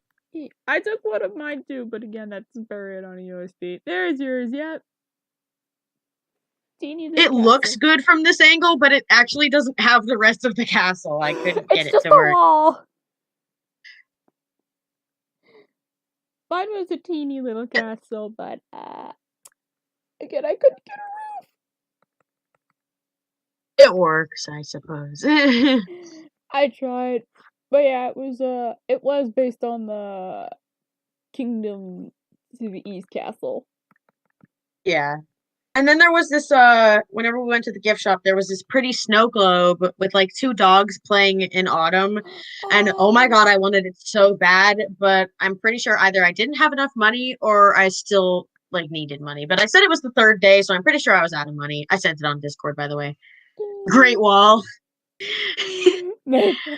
I took one of mine too, but again, that's buried on a USB. There's yours, yep. Teeny little It looks castle. good from this angle, but it actually doesn't have the rest of the castle. I couldn't get It's it just to a work. wall. Mine was a teeny little castle, but again, I couldn't get a It works, I suppose. roof. I tried, but yeah, it was based on the Kingdom to the East castle. Yeah. And then there was this whenever we went to the gift shop, there was this pretty snow globe with like two dogs playing in autumn. And oh my Oh, God, I wanted it so bad, but I'm pretty sure either I didn't have enough money or I still like needed money. But I said it was the third day, so I'm pretty sure I was out of money. I sent it on Discord, by the way. Great wall. Maple.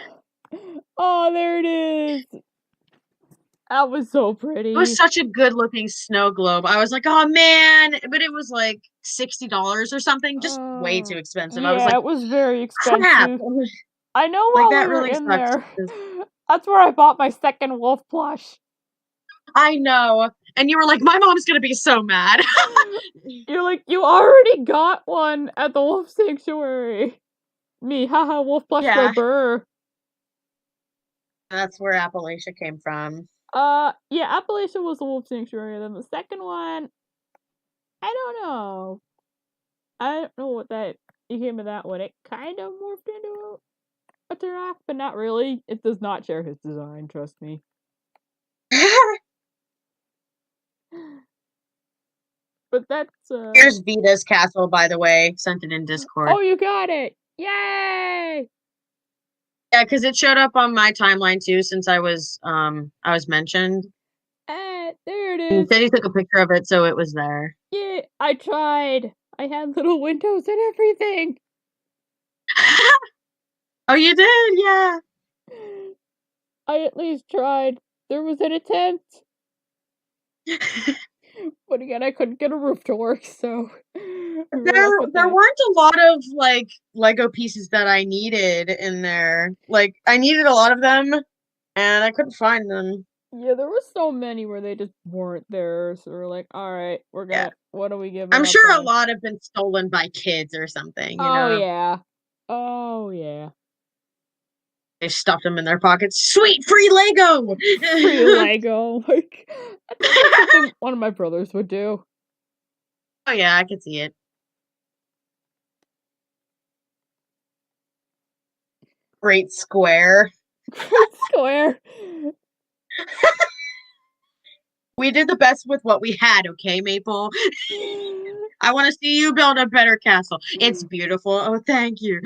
Oh, there it is. That was so It pretty. was such a good looking snow globe. I was like, oh man, but it was like $60 or something, just way too expensive. I was Yeah, like, it was very crap. expensive. I know Like while that we were really in sucks. there, that's where I bought my second wolf plush. I know. And you were like, my mom's gonna be so mad. You're like, you already got one at the wolf sanctuary. Me, haha, wolf plush go Yeah, burr. that's where Appalachia came from. Yeah, Appalachia was the wolf sanctuary. Then the second one, I don't know. I don't know what that became of that one. It kind of morphed into a giraffe, but not really. It does not share his design, trust me. But that's Here's Vita's castle, by the way. Sent it in Discord. Oh, you got it! Yay! Yeah, because it showed up on my timeline too, since I was mentioned. There it He is. said he took a picture of it, so it was there. Yeah, I tried. I had little windows and everything. Oh, you did? Yeah. I at least tried. There was an attempt. But again, I couldn't get a roof to work, so we were There left with there that. weren't a lot of like Lego pieces that I needed in there. Like I needed a lot of them and I couldn't find them. Yeah, there were so many where they just weren't there, so we're like, alright, Yeah. what are we giving I'm up sure a on? lot have been stolen by kids or something, you Oh, know. yeah. Oh, yeah. They stuffed them in their pockets. Sweet free Lego. Free Lego. Like, that sounds like something one of my brothers would do. Oh yeah, I could see it. Great square. Great square. We did the best with what we had, okay, Maple? I want to see you build a better castle. It's beautiful. Oh, thank you.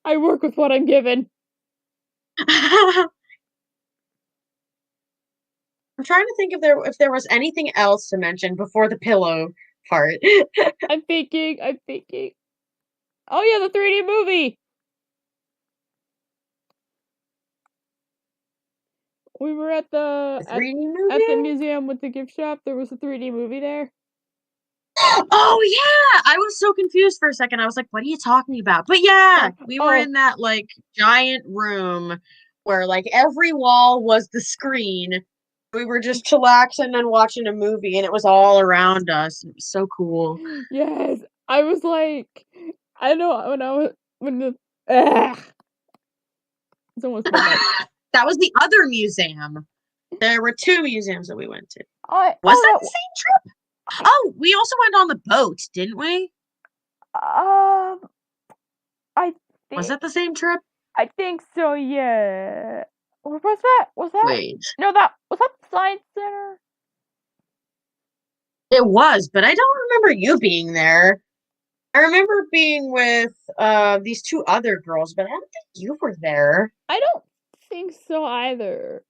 I work with what I'm given. I'm trying to think if there was anything else to mention before the pillow part. I'm thinking. Oh yeah, the 3D movie. We were at the The 3D at the movie? museum with the gift shop. There was a 3D movie there. Oh yeah, I was so confused for a second. I was like, "What are you talking about?" But yeah, we were Oh, in that like giant room where like every wall was the screen. We were just chillaxing and watching a movie, and it was all around us. It was so cool. yes. I was like, I know when the ugh, it's almost midnight. That was the other museum. There were two museums that we went to. Was that Oh, the same trip? Oh, we also went on the boat, didn't we? I Was think that the same trip? I think so. Yeah. Or was that? Wait. No, that was that the science center. It was, but I don't remember you being there. I remember being with these two other girls, but I don't think you were there. I don't think so either.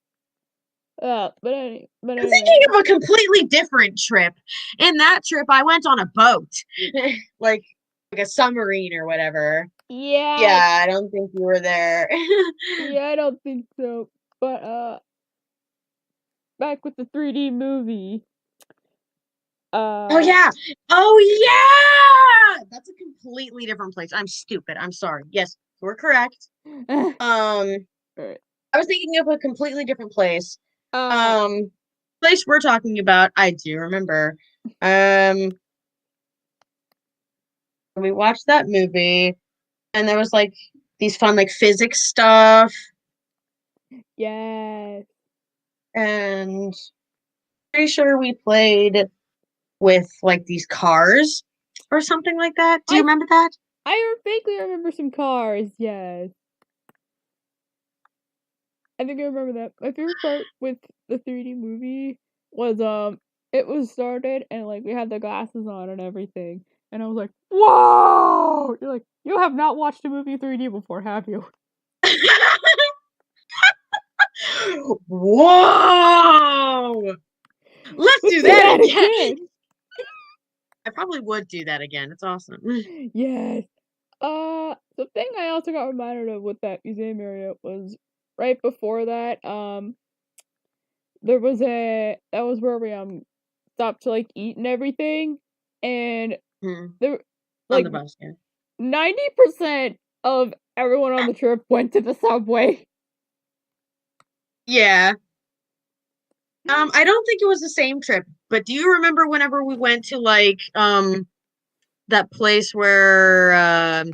But I'm anyway. thinking of a completely different trip. In that trip, I went on a boat, like a submarine or whatever. Yeah. Yeah, I don't think you were there. Yeah, I don't think so. But back with the 3D movie. Oh yeah. Oh yeah. That's a completely different place. I'm stupid. I'm sorry. Yes, we're correct. Um, Alright. I was thinking of a completely different place. Uh, Um, place we're talking about, I do remember. Um, we watched that movie, and there was like these fun like physics stuff, yes. and pretty sure we played with like these cars or something like that. Do you remember that? I vaguely remember some cars, yes. I think I remember that. My favorite part with the 3D movie was it was started and like we had the glasses on and everything. And I was like, whoa! You're like, you have not watched a movie 3D before, have you? Whoa! Let's do that again. I probably would do that again. It's awesome. Yes. The thing I also got reminded of with that museum area was right before that, there was that was where we stopped to like eat and everything, and there On like the bus, yeah. 90% of everyone on the trip went to the subway. Yeah. I don't think it was the same trip, but do you remember whenever we went to like that place where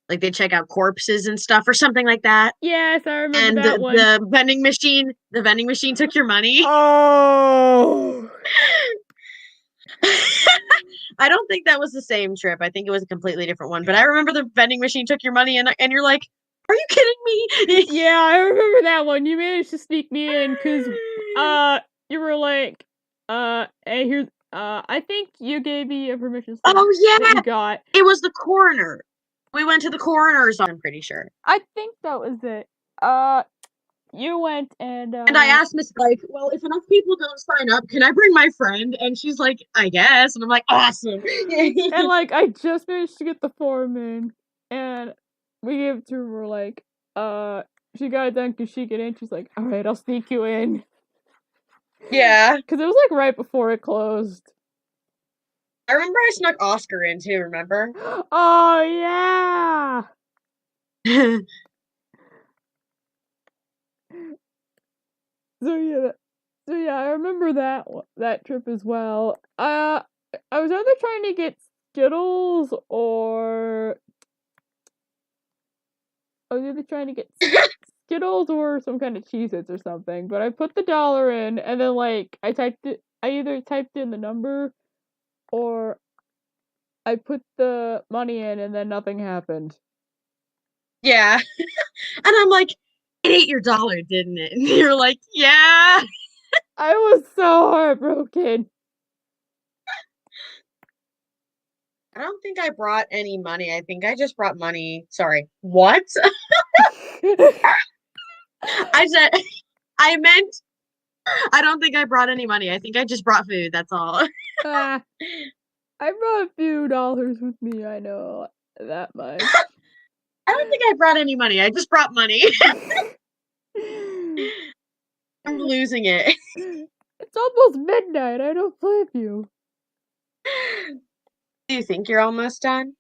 like they check out corpses and stuff or something like that? Yes, I remember And that one. the vending machine took your money. Oh. I don't think that was the same trip. I think it was a completely different one. But I remember the vending machine took your money, and you're like, "Are you kidding me?" Yeah, I remember that one. You managed to sneak me in because you were like, hey, here's I think you gave me a permission slip Oh that yeah, you got. it was the coroner. We went to the coroner's. I'm pretty sure. I think that was it. You went and And I asked Miss like, well, if enough people don't sign up, can I bring my friend? And she's like, I guess. And I'm like, awesome. and like I just managed to get the form in, and we gave it to her. We're like, she got it done because she get in. She's like, all right, I'll sneak you in. Yeah. Because it was like right before it closed. I remember I snuck Oscar in too, remember? Oh yeah. So yeah, I remember that trip as well. I was either trying to get Skittles or I was either trying to get Skittles or some kind of Cheez-Its or something. But I put the dollar in, and then like I either typed in the number or I put the money in, and then nothing happened. Yeah. And I'm like, it ate your dollar, didn't it? And you're like, yeah. I was so heartbroken. I don't think I brought any money. I think I just brought money. Sorry. What? I said, I meant, I don't think I brought any money. I think I just brought food. That's all. Ah, I brought a few dollars with me. I know that much. I don't think I brought any money. I just brought money. I'm losing it. It's almost midnight. I don't blame you. Do you think you're almost done?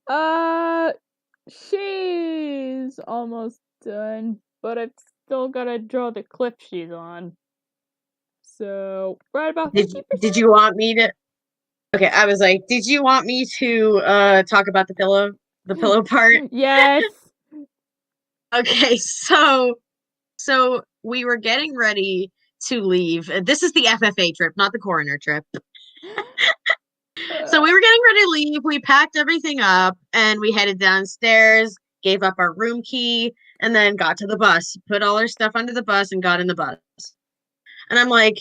Uh, she's almost done, but I've still gotta draw the clip she's on. So right about Did 50%. you want me to? Okay, I was like, did you want me to talk about the pillow part? Yes. Okay, so we were getting ready to leave. This is the FFA trip, not the coroner trip. So we were getting ready to leave. We packed everything up and we headed downstairs, gave up our room key, and then got to the bus, put all our stuff under the bus, and got in the bus. And I'm like,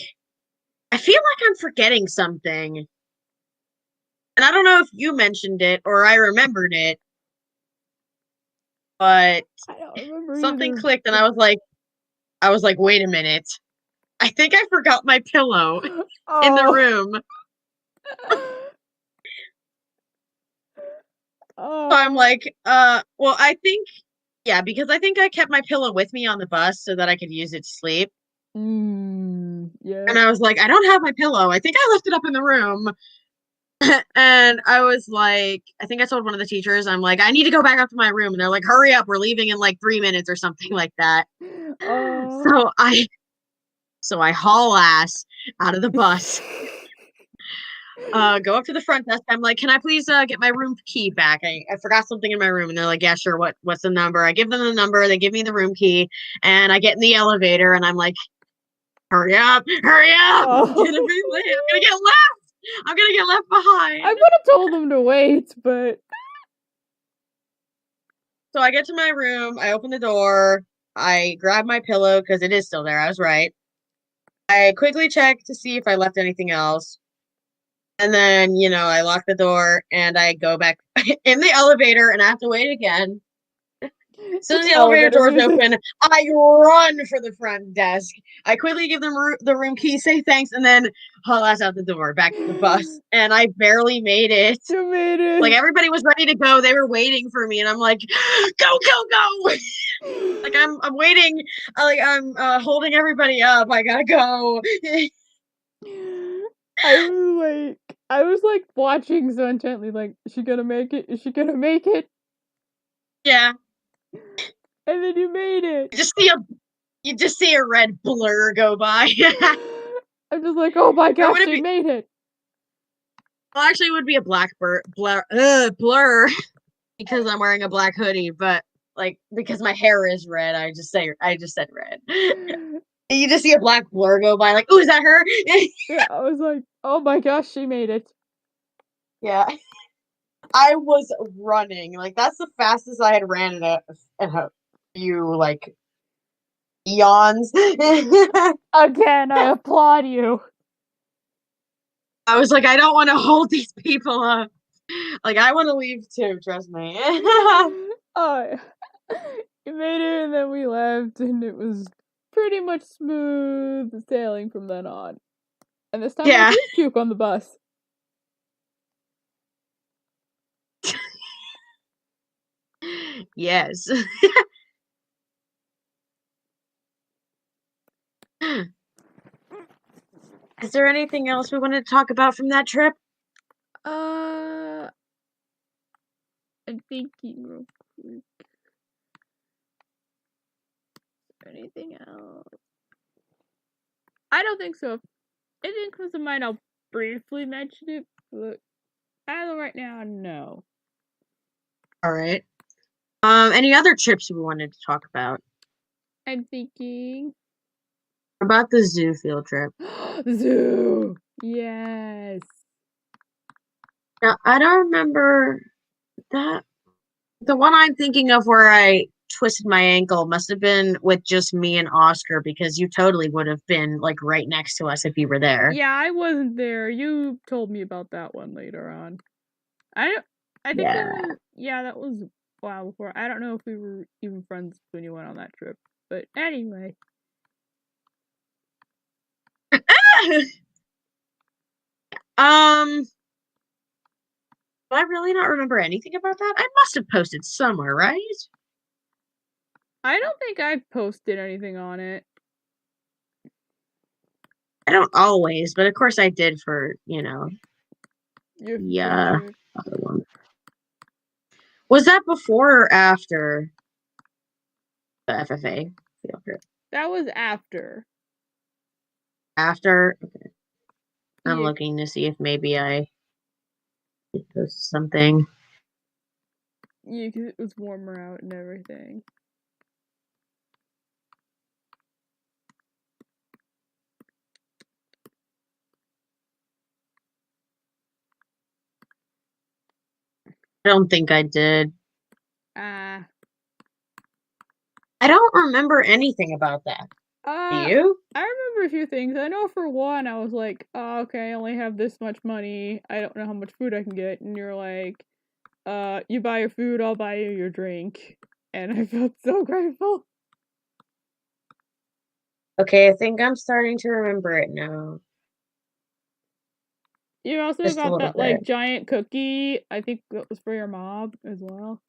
I feel like I'm forgetting something. And I don't know if you mentioned it or I remembered it, but I don't remember remember something either. clicked, and I was like, wait a minute. I think I forgot my pillow in the Oh. room. So I'm Oh. like, well, I think, yeah, because I think I kept my pillow with me on the bus so that I could use it to sleep. Yeah. And I was like, I don't have my pillow. I think I left it up in the room. And I was like, I think I told one of the teachers, I'm like, I need to go back up to my room. And they're like, hurry up, we're leaving in like 3 minutes or something like that. Oh. So I haul ass out of the bus, go up to the front desk. I'm like, can I please get my room key back? I forgot something in my room. And they're like, yeah, sure. What's the number? I give them the number, they give me the room key, and I get in the elevator and I'm like, hurry up, hurry up. I'm gonna Oh. be late. I'm gonna get left. I'm gonna get left behind. I would have told them to wait, but So I get to my room, I open the door, I grab my pillow because it is still there. I was right. I quickly check to see if I left anything else. And then, I lock the door and I go back in the elevator and I have to wait again. As soon as the elevator elevator doors music. open, I run for the front desk. I quickly give them the room key, say thanks, and then haul ass out the door back to the bus. And I barely made it. You made Like it. everybody was ready to go. They were waiting for me, and I'm like, go, go, go. Like I'm waiting. I'm holding everybody up. I gotta go. I was like watching so intently, like, is she gonna make it? Is she gonna make it? Yeah. And then you made it. You just see a red blur go by. I'm just like, oh my Or gosh, would it she be? made it. Well, actually, it would be a black blur because I'm wearing a black hoodie. But like because my hair is red, I just said red. You just see a black blur go by, like, oh, is that her? Yeah, I was like, oh my gosh, she made it. Yeah. I was running. Like that's the fastest I had ran in a few like eons. Again, I applaud you. I was like, I don't want to hold these people up. Like I want to leave too, trust me. Oh, you made it, and then we left, and it was pretty much smooth sailing from then on. And this time I Yeah. did puke on the bus. Yes. Is there anything else we wanted to talk about from that trip? Uh, I'm thinking real quick. Anything else? I don't think so. If anything comes to mind, I'll briefly mention it, but as of right now, no. All right. Any other trips we wanted to talk about? I'm thinking About the zoo field trip. zoo. Yes. Now, I don't remember that. The one I'm thinking of where I twisted my ankle must have been with just me and Oscar because you totally would have been like right next to us if you were there. Yeah, I wasn't there. You told me about that one later on. I think that Yeah. was that was a while before. I don't know if we were even friends when you went on that trip. But anyway. Do I really not remember anything about that? I must have posted somewhere, right? I don't think I've posted anything on it. I don't always, but of course I did for, Your the trip. other one. Was that before or after the FFA field trip? That was after. After? Okay. I'm Yeah, looking to see if maybe I did post something. yeah, because it was warmer out and everything. I don't think I did. Ah. I don't remember anything about that. Do you? I remember a few things. I know for one, I was like, oh, okay, I only have this much money. I don't know how much food I can get. And you're like, you buy your food, I'll buy you your drink. and I felt so grateful. Okay, I think I'm starting to remember it now. You also Just a got little that like bit. giant cookie. I think that was for your mom as well.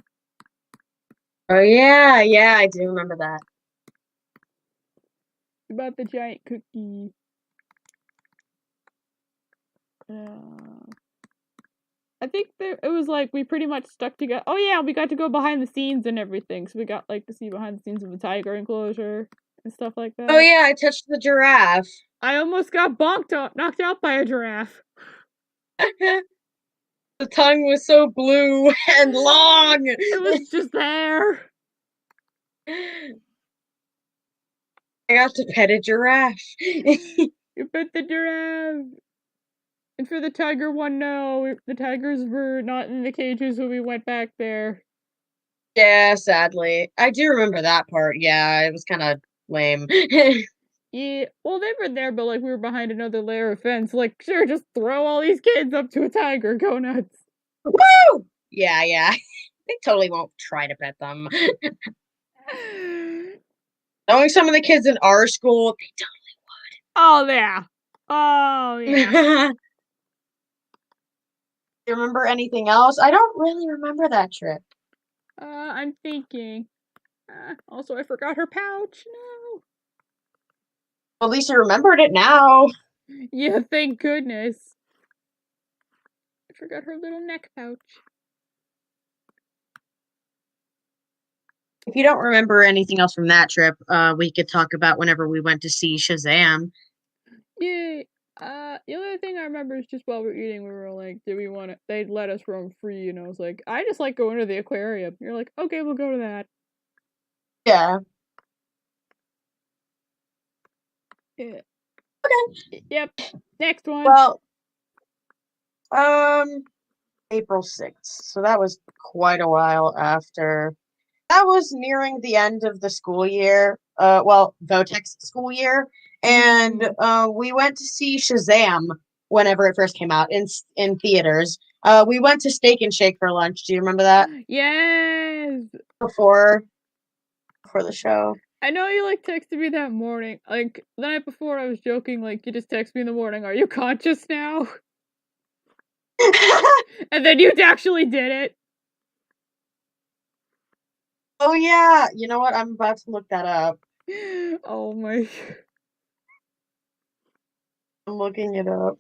Oh yeah, yeah, I do remember that. About the giant cookie. Uh, I think that it was like we pretty much stuck together. Oh yeah, we got to go behind the scenes and everything. So we got like to see behind the scenes of the tiger enclosure and stuff like Oh that. yeah, I touched the giraffe. I almost got knocked out by a giraffe. The tongue was so blue and long. It was just there. I got to pet a giraffe. You pet the giraffe. And for the tiger one, no, the tigers were not in the cages when we went back there. Yeah, sadly. I do remember that part. Yeah, it was kind of lame. Yeah, well, they were there, but like we were behind another layer of fence. Like, sure, just throw all these kids up to a tiger, go nuts. Woo! Yeah, yeah. They totally won't try to pet them. Knowing some of the kids in our school, they Oh yeah, oh yeah. don't. You remember anything else? I don't really remember that trip. I'm thinking. Also, I forgot her pouch. No. At least you remembered it now. Yeah, thank goodness. I forgot her little neck pouch. If you don't remember anything else from that trip, we could talk about whenever we went to see Shazam. Yay. The only thing I remember is just while we were eating, we were like, "Did we want to?" They'd let us roam free, and I was like, "I just like going to the aquarium." You're like, "Okay, we'll go to that." Yeah. Yeah. Okay. Yep. Next one. Well, um, April 6th. So that was quite a while after. That was nearing the end of the school year. Well, Votex school year, and we went to see Shazam whenever it first came out in theaters. We went to Steak and Shake for lunch. Do you remember that Yes. before before the show? I know you like texted me that morning. Like the night before, I was joking. Like you just text me in the morning. Are you conscious now? And then you actually did it. Oh yeah, you know what? I'm about to look that up. Oh my. I'm looking it up.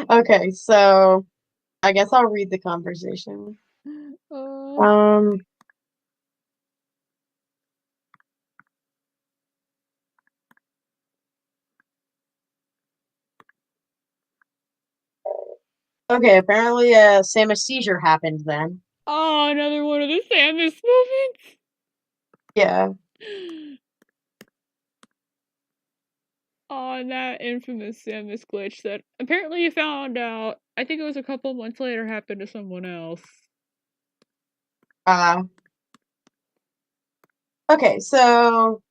Okay, so I guess I'll read the conversation. Uh, Um, okay, apparently Samus seizure happened then. oh, another one of the Samus moments. Yeah. On that infamous Samus glitch that apparently you found out, I think it was a couple months later, happened to someone else. Uh okay, so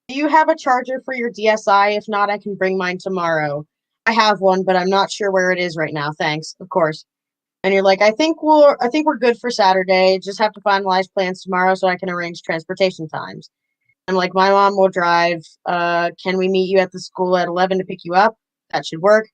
do you have a charger for your DSi? If not, I can bring mine tomorrow. I have one, but I'm not sure where it is right now. Thanks, of course. And you're like, I think we're good for Saturday. Just have to finalize plans tomorrow so I can arrange transportation times. I'm like, my mom will drive. Can we meet you at the school at 11 to pick you up? That should work.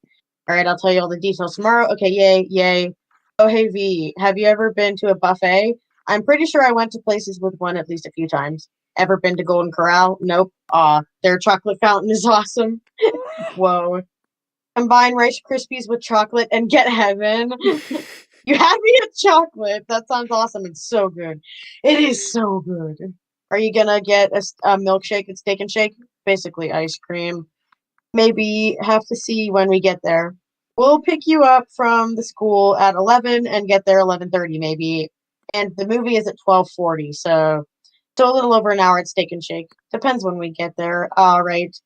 All right, I'll tell you all the details tomorrow. Okay, yay, yay. Oh, hey, V, have you ever been to a buffet? I'm pretty sure I went to places with one at least a few times. Ever been to Golden Corral? Nope. Aw, their chocolate fountain is awesome. Whoa. Combine Rice Krispies with chocolate and get heaven. You had me at chocolate. That sounds awesome. It's so good. It is so good. Are you gonna get a milkshake at Steak and Shake? Basically ice cream. Maybe have to see when we get there. We'll pick you up from the school at 11 and get there 11:30 maybe. And the movie is at 12:40, so a little over an hour at Steak and Shake. Depends when we get there. All right.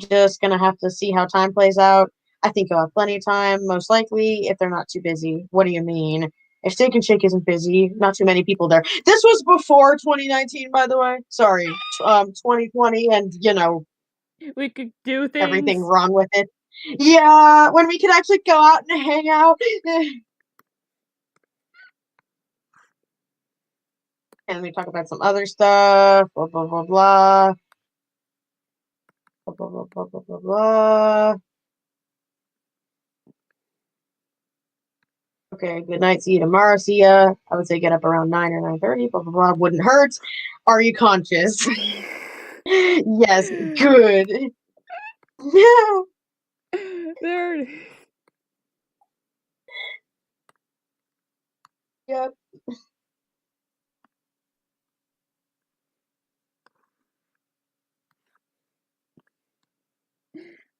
Just gonna have to see how time plays out. I think you'll have plenty of time, most likely, if they're not too busy. What do you mean? If Steak and Shake isn't busy, not too many people there. This was before 2019, by the way. Sorry, 2020, and We could do everything things. wrong with it. Yeah, when we could actually go out and hang out. And we talk about some other stuff. Blah blah blah blah. Blah blah blah blah blah blah blah. Okay, good night. See you tomorrow. See ya. I would say get up around 9 or 9:30. Blah blah blah. Wouldn't hurt. Are you conscious? Yes. Good. Yeah. There it is. Yep.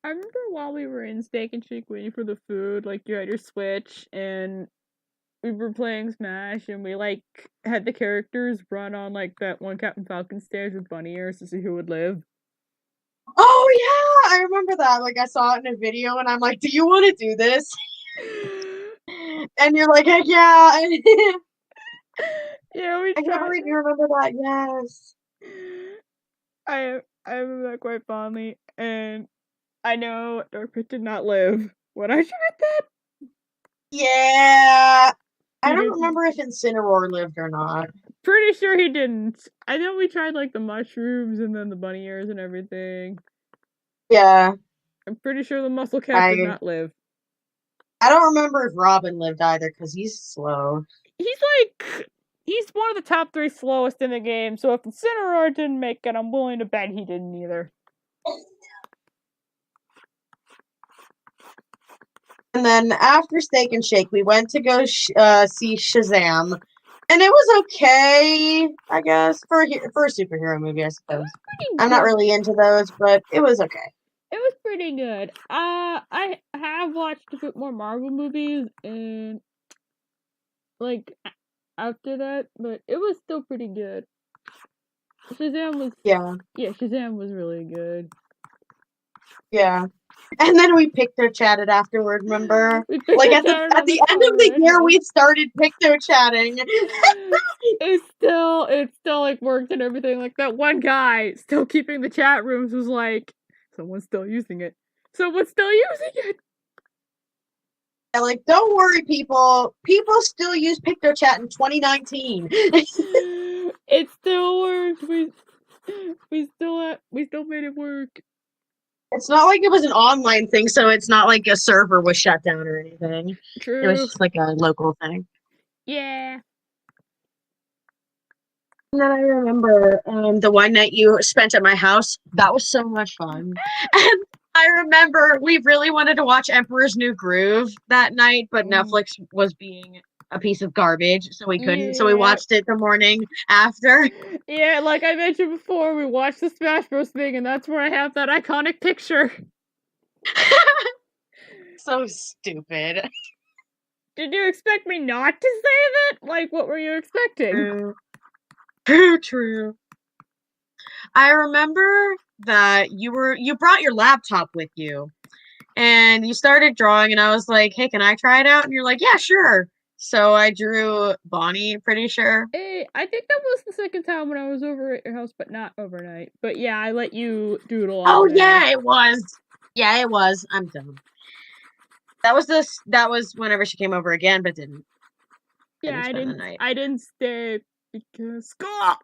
I remember while we were in Steak and Shake waiting for the food, like you had your Switch and we were playing Smash and we like had the characters run on like that one Captain Falcon stage with bunny ears to see who would live. Oh yeah, I remember that. Like I saw it in a video, and I'm like, "Do you want to do this?" And you're like, "Heck yeah!" Yeah, we I can't tried. believe you remember that. Yes. I remember that quite fondly, and I know Darkpit did not live when I tried that. Yeah. I He don't didn't. remember if Incineroar lived or not. Pretty sure he didn't. I know we tried like the mushrooms and then the bunny ears and everything. Yeah. I'm pretty sure the muscle cat did I not live. I don't remember if Robin lived either because he's slow. He's one of the top 3 slowest in the game, so if Incineroar didn't make it, I'm willing to bet he didn't either. And then after Steak and Shake, we went to go see Shazam, and it was okay, I guess, for a superhero movie, I suppose. I'm not really into those, but it was okay. It was pretty good. I have watched a bit more Marvel movies and like after that, but it was still pretty good. Shazam was really good. Yeah. And then we Picto chatted afterward, remember? Like at the end of the year we started Picto chatting. It's still like worked and everything. Like that one guy still keeping the chat rooms was like, someone's still using it. Someone's still using it. Yeah, like, don't worry, people. People still use Picto chat in 2019. It still worked. We still made it work. It's not like it was an online thing, so it's not like a server was shut down or anything. True. It was just like a local thing. Yeah. And then I remember the one night you spent at my house. That was so much fun. And I remember we really wanted to watch Emperor's New Groove that night, but Netflix was being a piece of garbage, so we couldn't. Yeah. So we watched it the morning after. Yeah, like I mentioned before, we watched the Smash Bros. Thing, and that's where I have that iconic picture. So stupid. Did you expect me not to save it? Like, what were you expecting? True. I remember that you brought your laptop with you, and you started drawing, and I was like, "Hey, can I try it out?" And you're like, "Yeah, sure." So I drew Bonnie, pretty sure. Hey, I think that was the second time when I was over at your house, but not overnight. But yeah, I let you doodle on Oh, there. yeah, it was. Yeah, it was. I'm dumb. That was whenever she came over again, but didn't. Yeah, I didn't stay because school.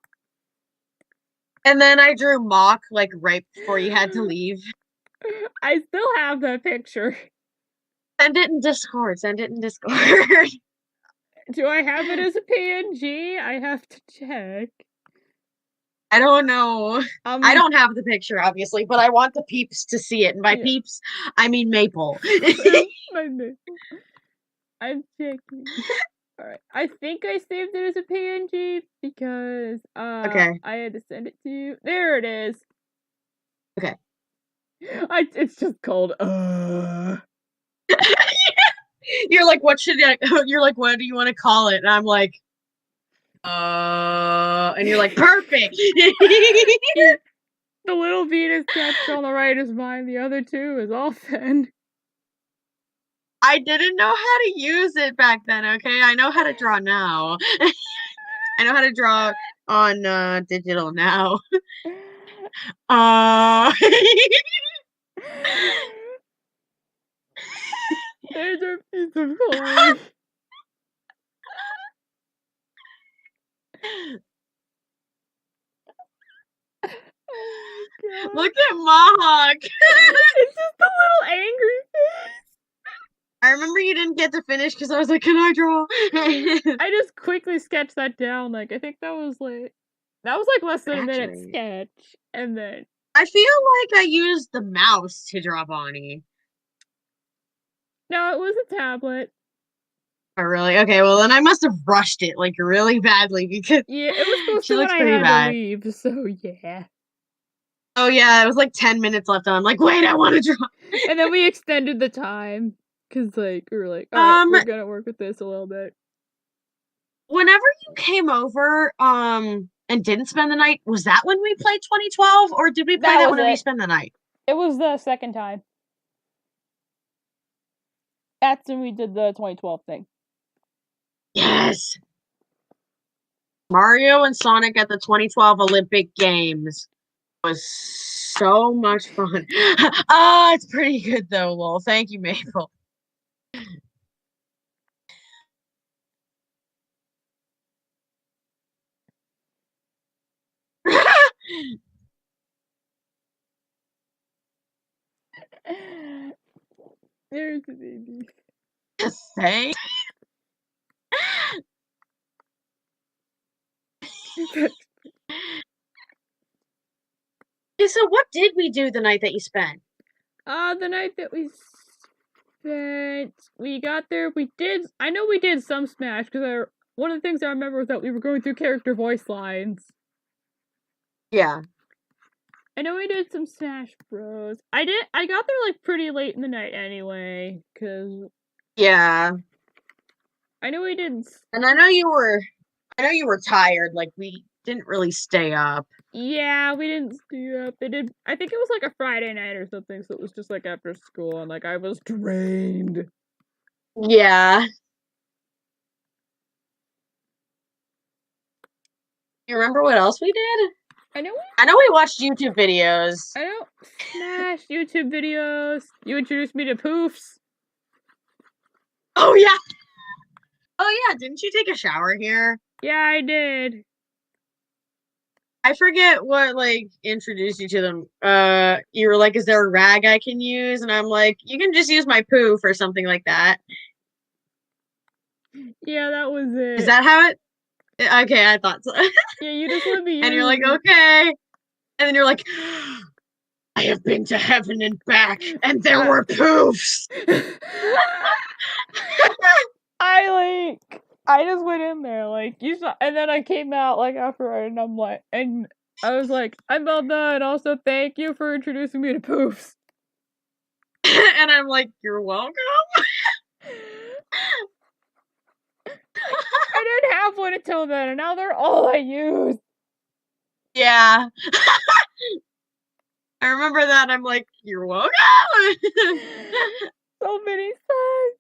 And then I drew Mock like right before you had to leave. I still have that picture. Send it in Discord. Do I have it as a PNG? I have to check. I don't know. I don't have the picture, obviously, but I want the peeps to see it. And by peeps, I mean Maple. My Maple. I'm checking. Alright. I think I saved it as a PNG because okay. I had to send it to you. There it is. Okay. It's just called You're like, what do you want to call it? And I'm like, and you're like, perfect. The little Venus text on the right is mine. The other two is all Phen. I didn't know how to use it back then, okay? I know how to draw now. I know how to draw on digital now. Uh There's our piece of coin. Oh my god. Look at Mohawk. It's just a little angry face. I remember you didn't get to finish because I was like, can I draw? I just quickly sketched that down. Like, I think that was like less than a minute Actually, sketch. And then I feel like I used the mouse to draw Bonnie. no, it was a tablet. Oh, really? Okay, well then I must have rushed it like really badly because Yeah, it was supposed she to when looks I pretty had bad. to leave, so yeah. Oh yeah, it was like 10 minutes left on. I'm like, wait, I want to draw. And then we extended the time. Cause like we were like, alright, we're gonna work with this a little bit. Whenever you came over, and didn't spend the night, was that when we played 2012, or did we play that whenever you spend the night? It was the second time. That's when we did the 2012 thing. Yes. Mario and Sonic at the 2012 Olympic Games was so much fun. Ah, it's pretty good though, lol. Thank you, Maple. There's the baby. Thanks. Okay, so what did we do the night that you spent? The night that we spent, we got there. I know we did some Smash because one of the things I remember was that we were going through character voice lines. Yeah. I know we did some Smash Bros. I got there like pretty late in the night anyway, cause Yeah. I know we did. And I know you were tired. Like we didn't really stay up. Yeah, we didn't stay up. They did. I think it was like a Friday night or something, so it was just like after school, and like I was drained. Yeah. You remember what else we did? I know we watched YouTube videos. I know Smash YouTube videos. You introduced me to Poofs. Oh yeah. Oh yeah, didn't you take a shower here? Yeah, I did. I forget what like introduced you to them. You were like, is there a rag I can use? And I'm like, you can just use my poof or something like that. Yeah, that was it. Is that how it? Okay, I thought so. Yeah, you just let me use And you're like, okay. And then you're like, I have been to heaven and back, and there were poofs. I just went in there like you saw, and then I came out like after, and I'm like, and I was like, I'm all done. Also, thank you for introducing me to Poofs. And I'm like, you're welcome. I didn't have one until then, and now they're all I use. Yeah. I remember that. I'm like, you're welcome. So many sides.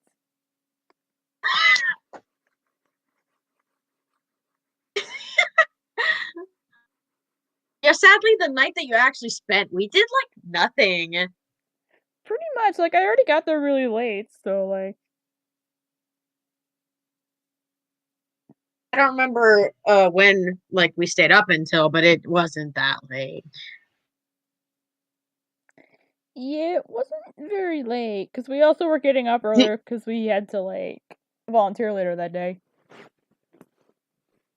Yeah, sadly, the night that you actually spent, we did like nothing. Pretty much. Like, I already got there really late, so like. I don't remember when like we stayed up until, but it wasn't that late. Yeah, it wasn't very late because we also were getting up earlier because we had to like volunteer later that day.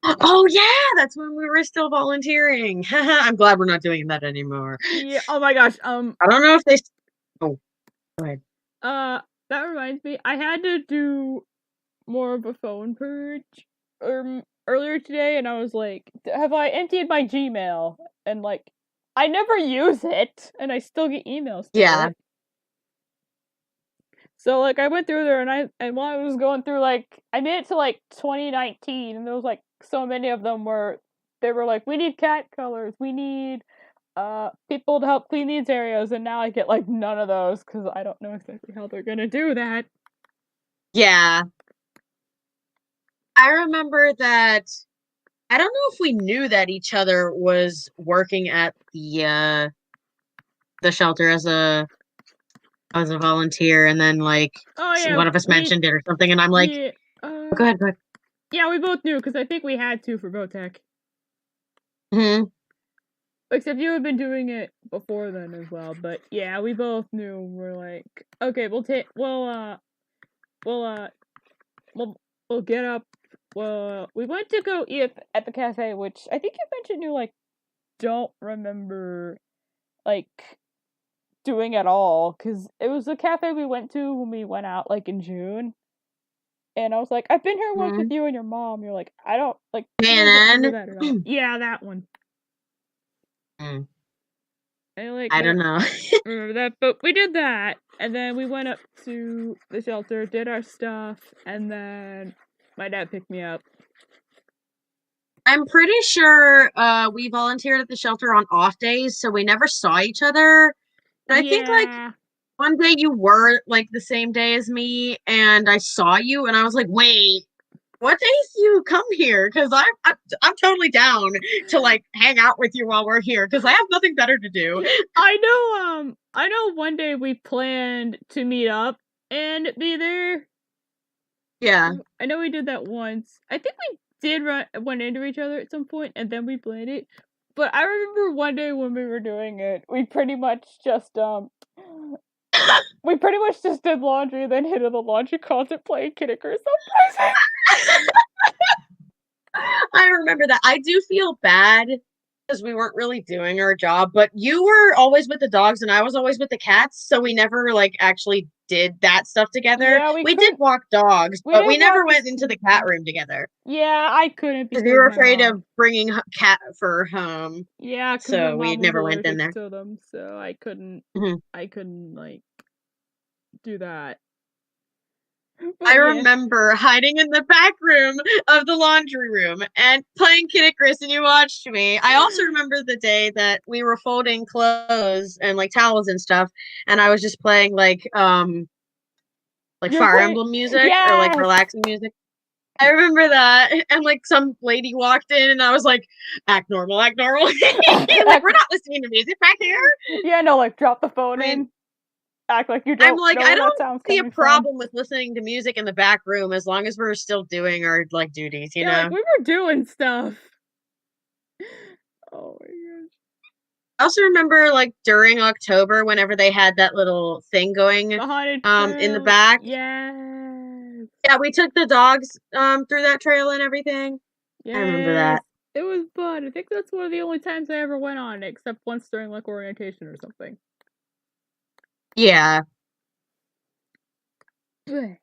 Oh yeah, that's when we were still volunteering. I'm glad we're not doing that anymore. Yeah. Oh my gosh. I don't know if they. Oh, go ahead. That reminds me. I had to do more of a phone purge earlier today, and I was like, "Have I emptied my Gmail?" And like, I never use it, and I still get emails. Yeah. So like, I went through there, and while I was going through, like, I made it to like 2019, and there was like so many of them where they were like, "We need cat colors. We need people to help clean these areas," and now I get like none of those because I don't know exactly how they're gonna do that. Yeah. I remember that I don't know if we knew that each other was working at the shelter as a volunteer, and then like Oh yeah, one of us mentioned it or something, and I'm like, yeah, oh, go ahead, go ahead. yeah, we both knew because I think we had to for Botech. Hmm. Except you had been doing it before then as well, but yeah, we both knew. We're like, okay, we'll we'll we'll get up. Well, we went to go eat at the cafe, which I think you mentioned you like don't remember like doing at all because it was the cafe we went to when we went out like in June. And I was like, I've been here once with Hmm. you and your mom. You're like, I don't like. She doesn't remember And that at all. Yeah, that one. mm, I like I don't don't know. remember that, but we did that, and then we went up to the shelter, did our stuff, and then my dad picked me up. I'm pretty sure we volunteered at the shelter on off days, so we never saw each other. But I think like Yeah, one day you were like the same day as me, and I saw you, and I was like, wait, what days do you come here? Because I'm totally down to like hang out with you while we're here because I have nothing better to do. I know. I know. One day we planned to meet up and be there. Yeah. I know we did that once. I think we did run into each other at some point, and then we planned it. But I remember one day when we were doing it, we pretty much just did laundry, then hid in the laundry closet playing Kid Icarus Uprising. I remember that. I do feel bad because we weren't really doing our job, but you were always with the dogs and I was always with the cats, so we never like actually did that stuff together. Yeah, we We did couldn't. walk dogs, We but we didn't never walk the went into the cat same. room together Yeah, I couldn't because we because were my afraid mom. of bringing cat fur home, Yeah, because my so we mom was never went in allergic there. to them, so I couldn't. Mhm. I couldn't like do that. I But yeah. remember hiding in the back room of the laundry room and playing Kid Icarus, and you watched me. I also remember the day that we were folding clothes and like towels and stuff, and I was just playing like You're Fire playing. Emblem music or like Yes. relaxing music. I remember that, and like some lady walked in, and I was like, "Act normal, act normal." Like we're not listening to music back here. Yeah, no, like drop the phone I mean, in, act like you I'm don't like, know I where that don't sound's see a coming from. problem with listening to music in the back room as long as we're still doing our like duties, you Yeah, like know? we were doing stuff. Oh my gosh. I also remember like during October whenever they had that little thing going The haunted in the trail. back. Yes. Yeah, we took the dogs through that trail and everything. I remember Yes. that. It was fun. I think that's one of the only times I ever went on, except once during like orientation or something. Yeah. Bleh.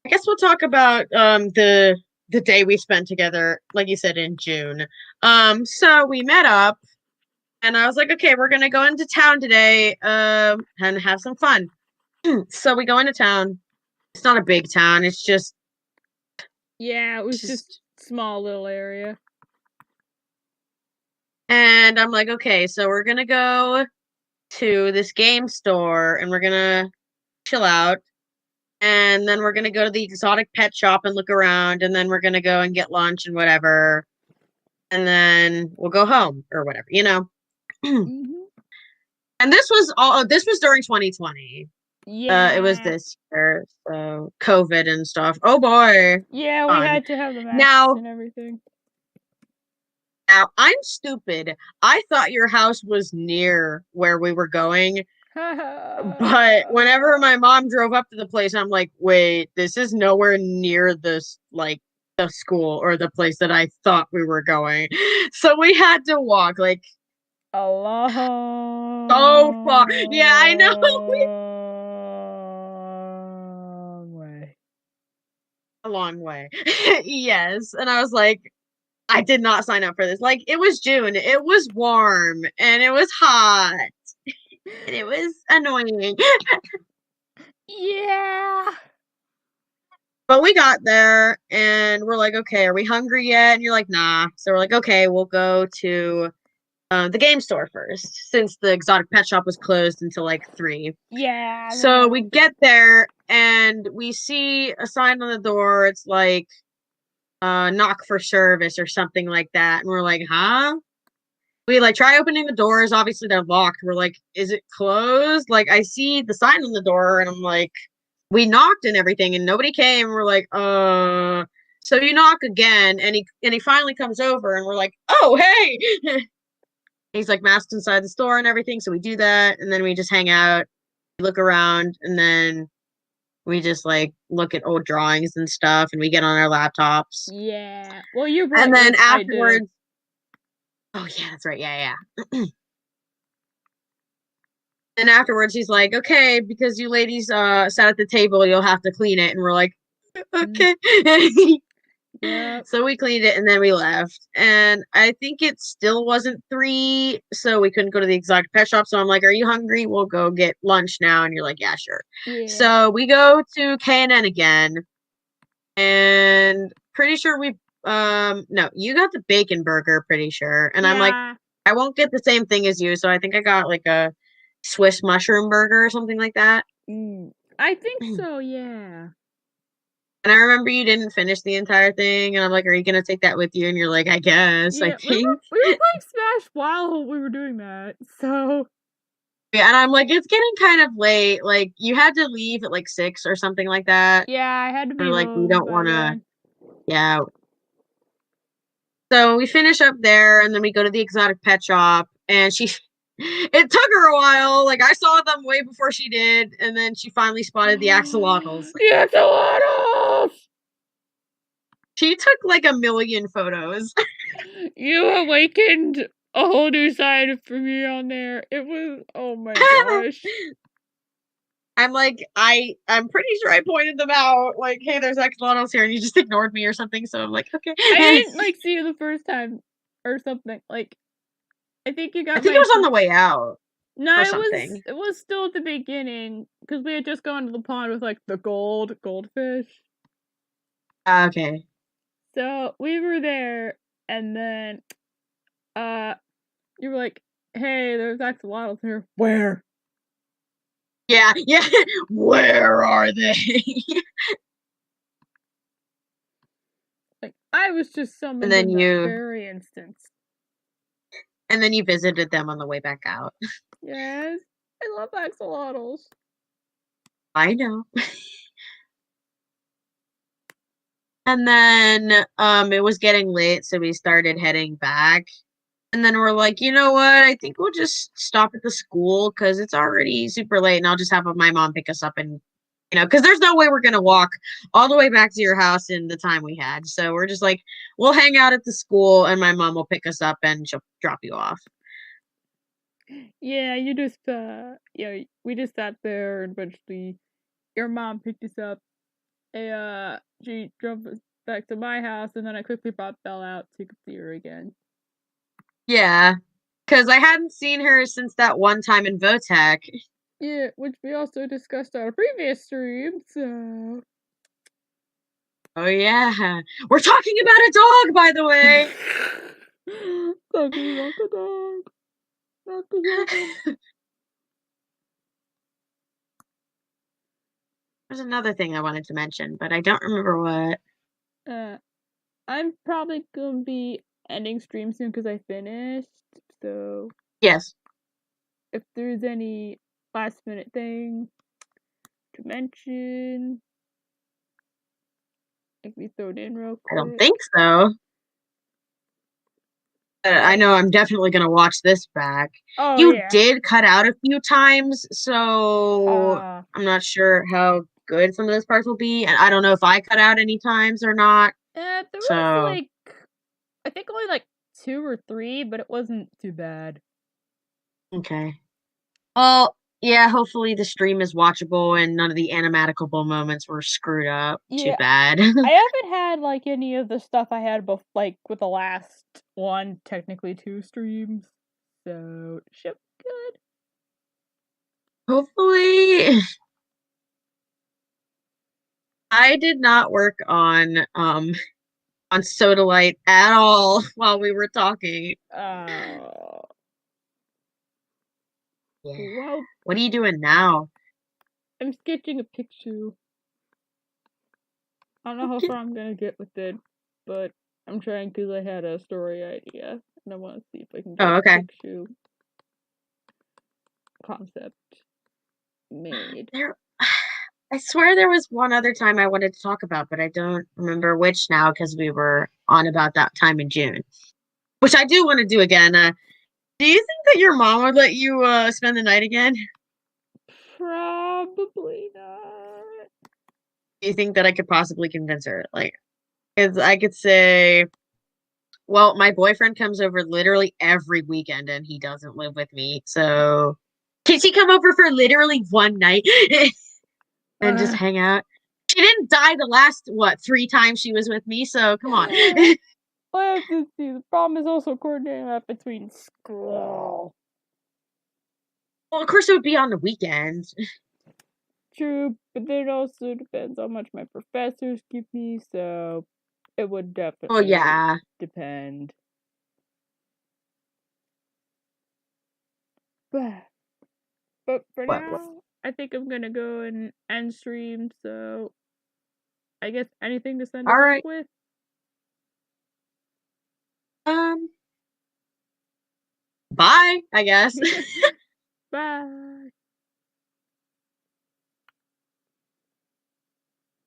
I guess we'll talk about the day we spent together, like you said, in June. So we met up and I was like, okay, we're gonna go into town today, and have some fun. So we go into town. It's not a big town, Yeah, it was just just small little area. and I'm like, okay, so we're gonna go to this game store and we're gonna chill out. And then we're gonna go to the exotic pet shop and look around, and then we're gonna go and get lunch and whatever. And then we'll go home or whatever, you know. Hmm. And this was during 2020. It was Yeah. this year, so COVID and stuff. Oh boy, Yeah, we fun. had to have the masks Now, and everything. now I'm stupid. I thought your house was near where we were going, but whenever my mom drove up to the place, I'm like, wait, this is nowhere near this like the school or the place that I thought we were going. So we had to walk like A so far. Yeah, I know. long way. A long way. Yes. And I was like, I did not sign up for this. Like it was June. It was warm and it was hot and it was annoying. Yeah. But we got there and we're like, okay, are we hungry yet? And you're like, nah. So we're like, okay, we'll go to the game store first, since the exotic pet shop was closed until like 3. Yeah. So we get there and we see a sign on the door. It's like knock for service or something like that. And we're like, huh? We like try opening the doors. Obviously, they're locked. We're like, is it closed? Like, I see the sign on the door, and I'm like, we knocked and everything, and nobody came. We're like, So you knock again, and he finally comes over, and we're like, oh hey. He's like masked inside the store and everything. So we do that, and then we just hang out, look around, and then we just like look at old drawings and stuff, and we get on our laptops. Yeah. Well, you brought And then yours. I did. afterwards, oh yeah, that's right. Yeah, yeah. And afterwards, he's like, "Okay, because you ladies sat at the table, you'll have to clean it." And we're like, "Okay." Yeah. So we cleaned it and then we left. And I think it still wasn't 3, so we couldn't go to the exotic pet shop. So I'm like, "Are you hungry? We'll go get lunch now." And you're like, "Yeah, sure." Yeah. So we go to K&N again, and pretty sure we no, you got the bacon burger, pretty sure. And I'm like, Yeah. I won't get the same thing as you, so I think I got like a Swiss mushroom burger or something like that. I think so, yeah. And I remember you didn't finish the entire thing, and I'm like, "Are you gonna take that with you?" And you're like, "I guess, I Yeah, we were think." playing Smash while we were doing that, so Yeah, and I'm like, "It's getting kind of late. Like, you had to leave at like 6 or something like that." yeah, I had to Or be like, we home don't by wanna, then. yeah. So we finish up there, and then we go to the exotic pet shop, and she it took her a while. Like, I saw them way before she did, and then she finally spotted the axolotls. The axolotls! She took like a million photos. You awakened a whole new side for me on there. It was, oh my gosh. I'm like, I'm pretty sure I pointed them out. Like, hey, there's axolotls here, and you just ignored me or something. So I'm like, okay. I didn't like see you the first time or something. Like, I think you I got think my it was on the way out No, or it something. was still at the beginning because we had just gone to the pond with like the goldfish. Okay. So we were there, and then you were like, "Hey, there's axolotls here." Where? Yeah, yeah. Where are they? Like I was just and summoned then in that you very instance. and then you visited them on the way back out. Yes, I love axolotls. I know. And then it was getting late, so we started heading back. And then we're like, you know what? I think we'll just stop at the school because it's already super late, and I'll just have my mom pick us up, and because there's no way we're gonna walk all the way back to your house in the time we had. So we're just like, we'll hang out at the school, and my mom will pick us up, and she'll drop you off. Yeah, you just yeah, we just sat there and eventually your mom picked us up. She drove us back to my house, and then I quickly brought Belle out so you could see her again. Yeah, because I hadn't seen her since that one time in Votech. Yeah, which we also discussed on a previous stream, so. Oh yeah, we're talking about a dog, by the way. Talking about the dog, not the human. There's another thing I wanted to mention, but I don't remember what. I'm probably gonna be ending stream soon because I finished, so Yes. if there's any last minute thing to mention, if we throw it in real I don't quick. think so. I know I'm definitely gonna watch this back. Oh You yeah. did cut out a few times, so I'm not sure how good some of those parts will be, and I don't know if I cut out any times or not. There was So like, I think only like 2 or 3, but it wasn't too bad. okay. Well, yeah. Hopefully the stream is watchable and none of the animaticable moments were screwed up. Too Yeah, bad. I haven't had like any of the stuff I had like with the last one, technically 2 streams, so should be good. Hopefully. I did not work on Soda Light at all while we were talking. Uh, Yeah. well, What are you doing now? I'm sketching a picture. I don't know how far I'm gonna get with it, but I'm trying because I had a story idea, and I want to see if I can get Oh, a okay. picture concept made. There, I swear there was one other time I wanted to talk about, but I don't remember which now because we were on about that time in June, which I do want to do again. Do you think that your mom would let you spend the night again? Probably not. Do you think that I could possibly convince her? Like, 'cause I could say, well, my boyfriend comes over literally every weekend and he doesn't live with me. So can she come over for literally one night and just Uh, hang out? She didn't die the last, what, 3 times she was with me. So come on. I have to see. The problem is also coordinating that between school. Well, of course it would be on the weekend. True, but then it also depends how much my professors give me, so it would Oh, definitely yeah. depend. But for What? now, I think I'm gonna go and end stream, so I guess anything to send All us off right. with? Bye, I guess.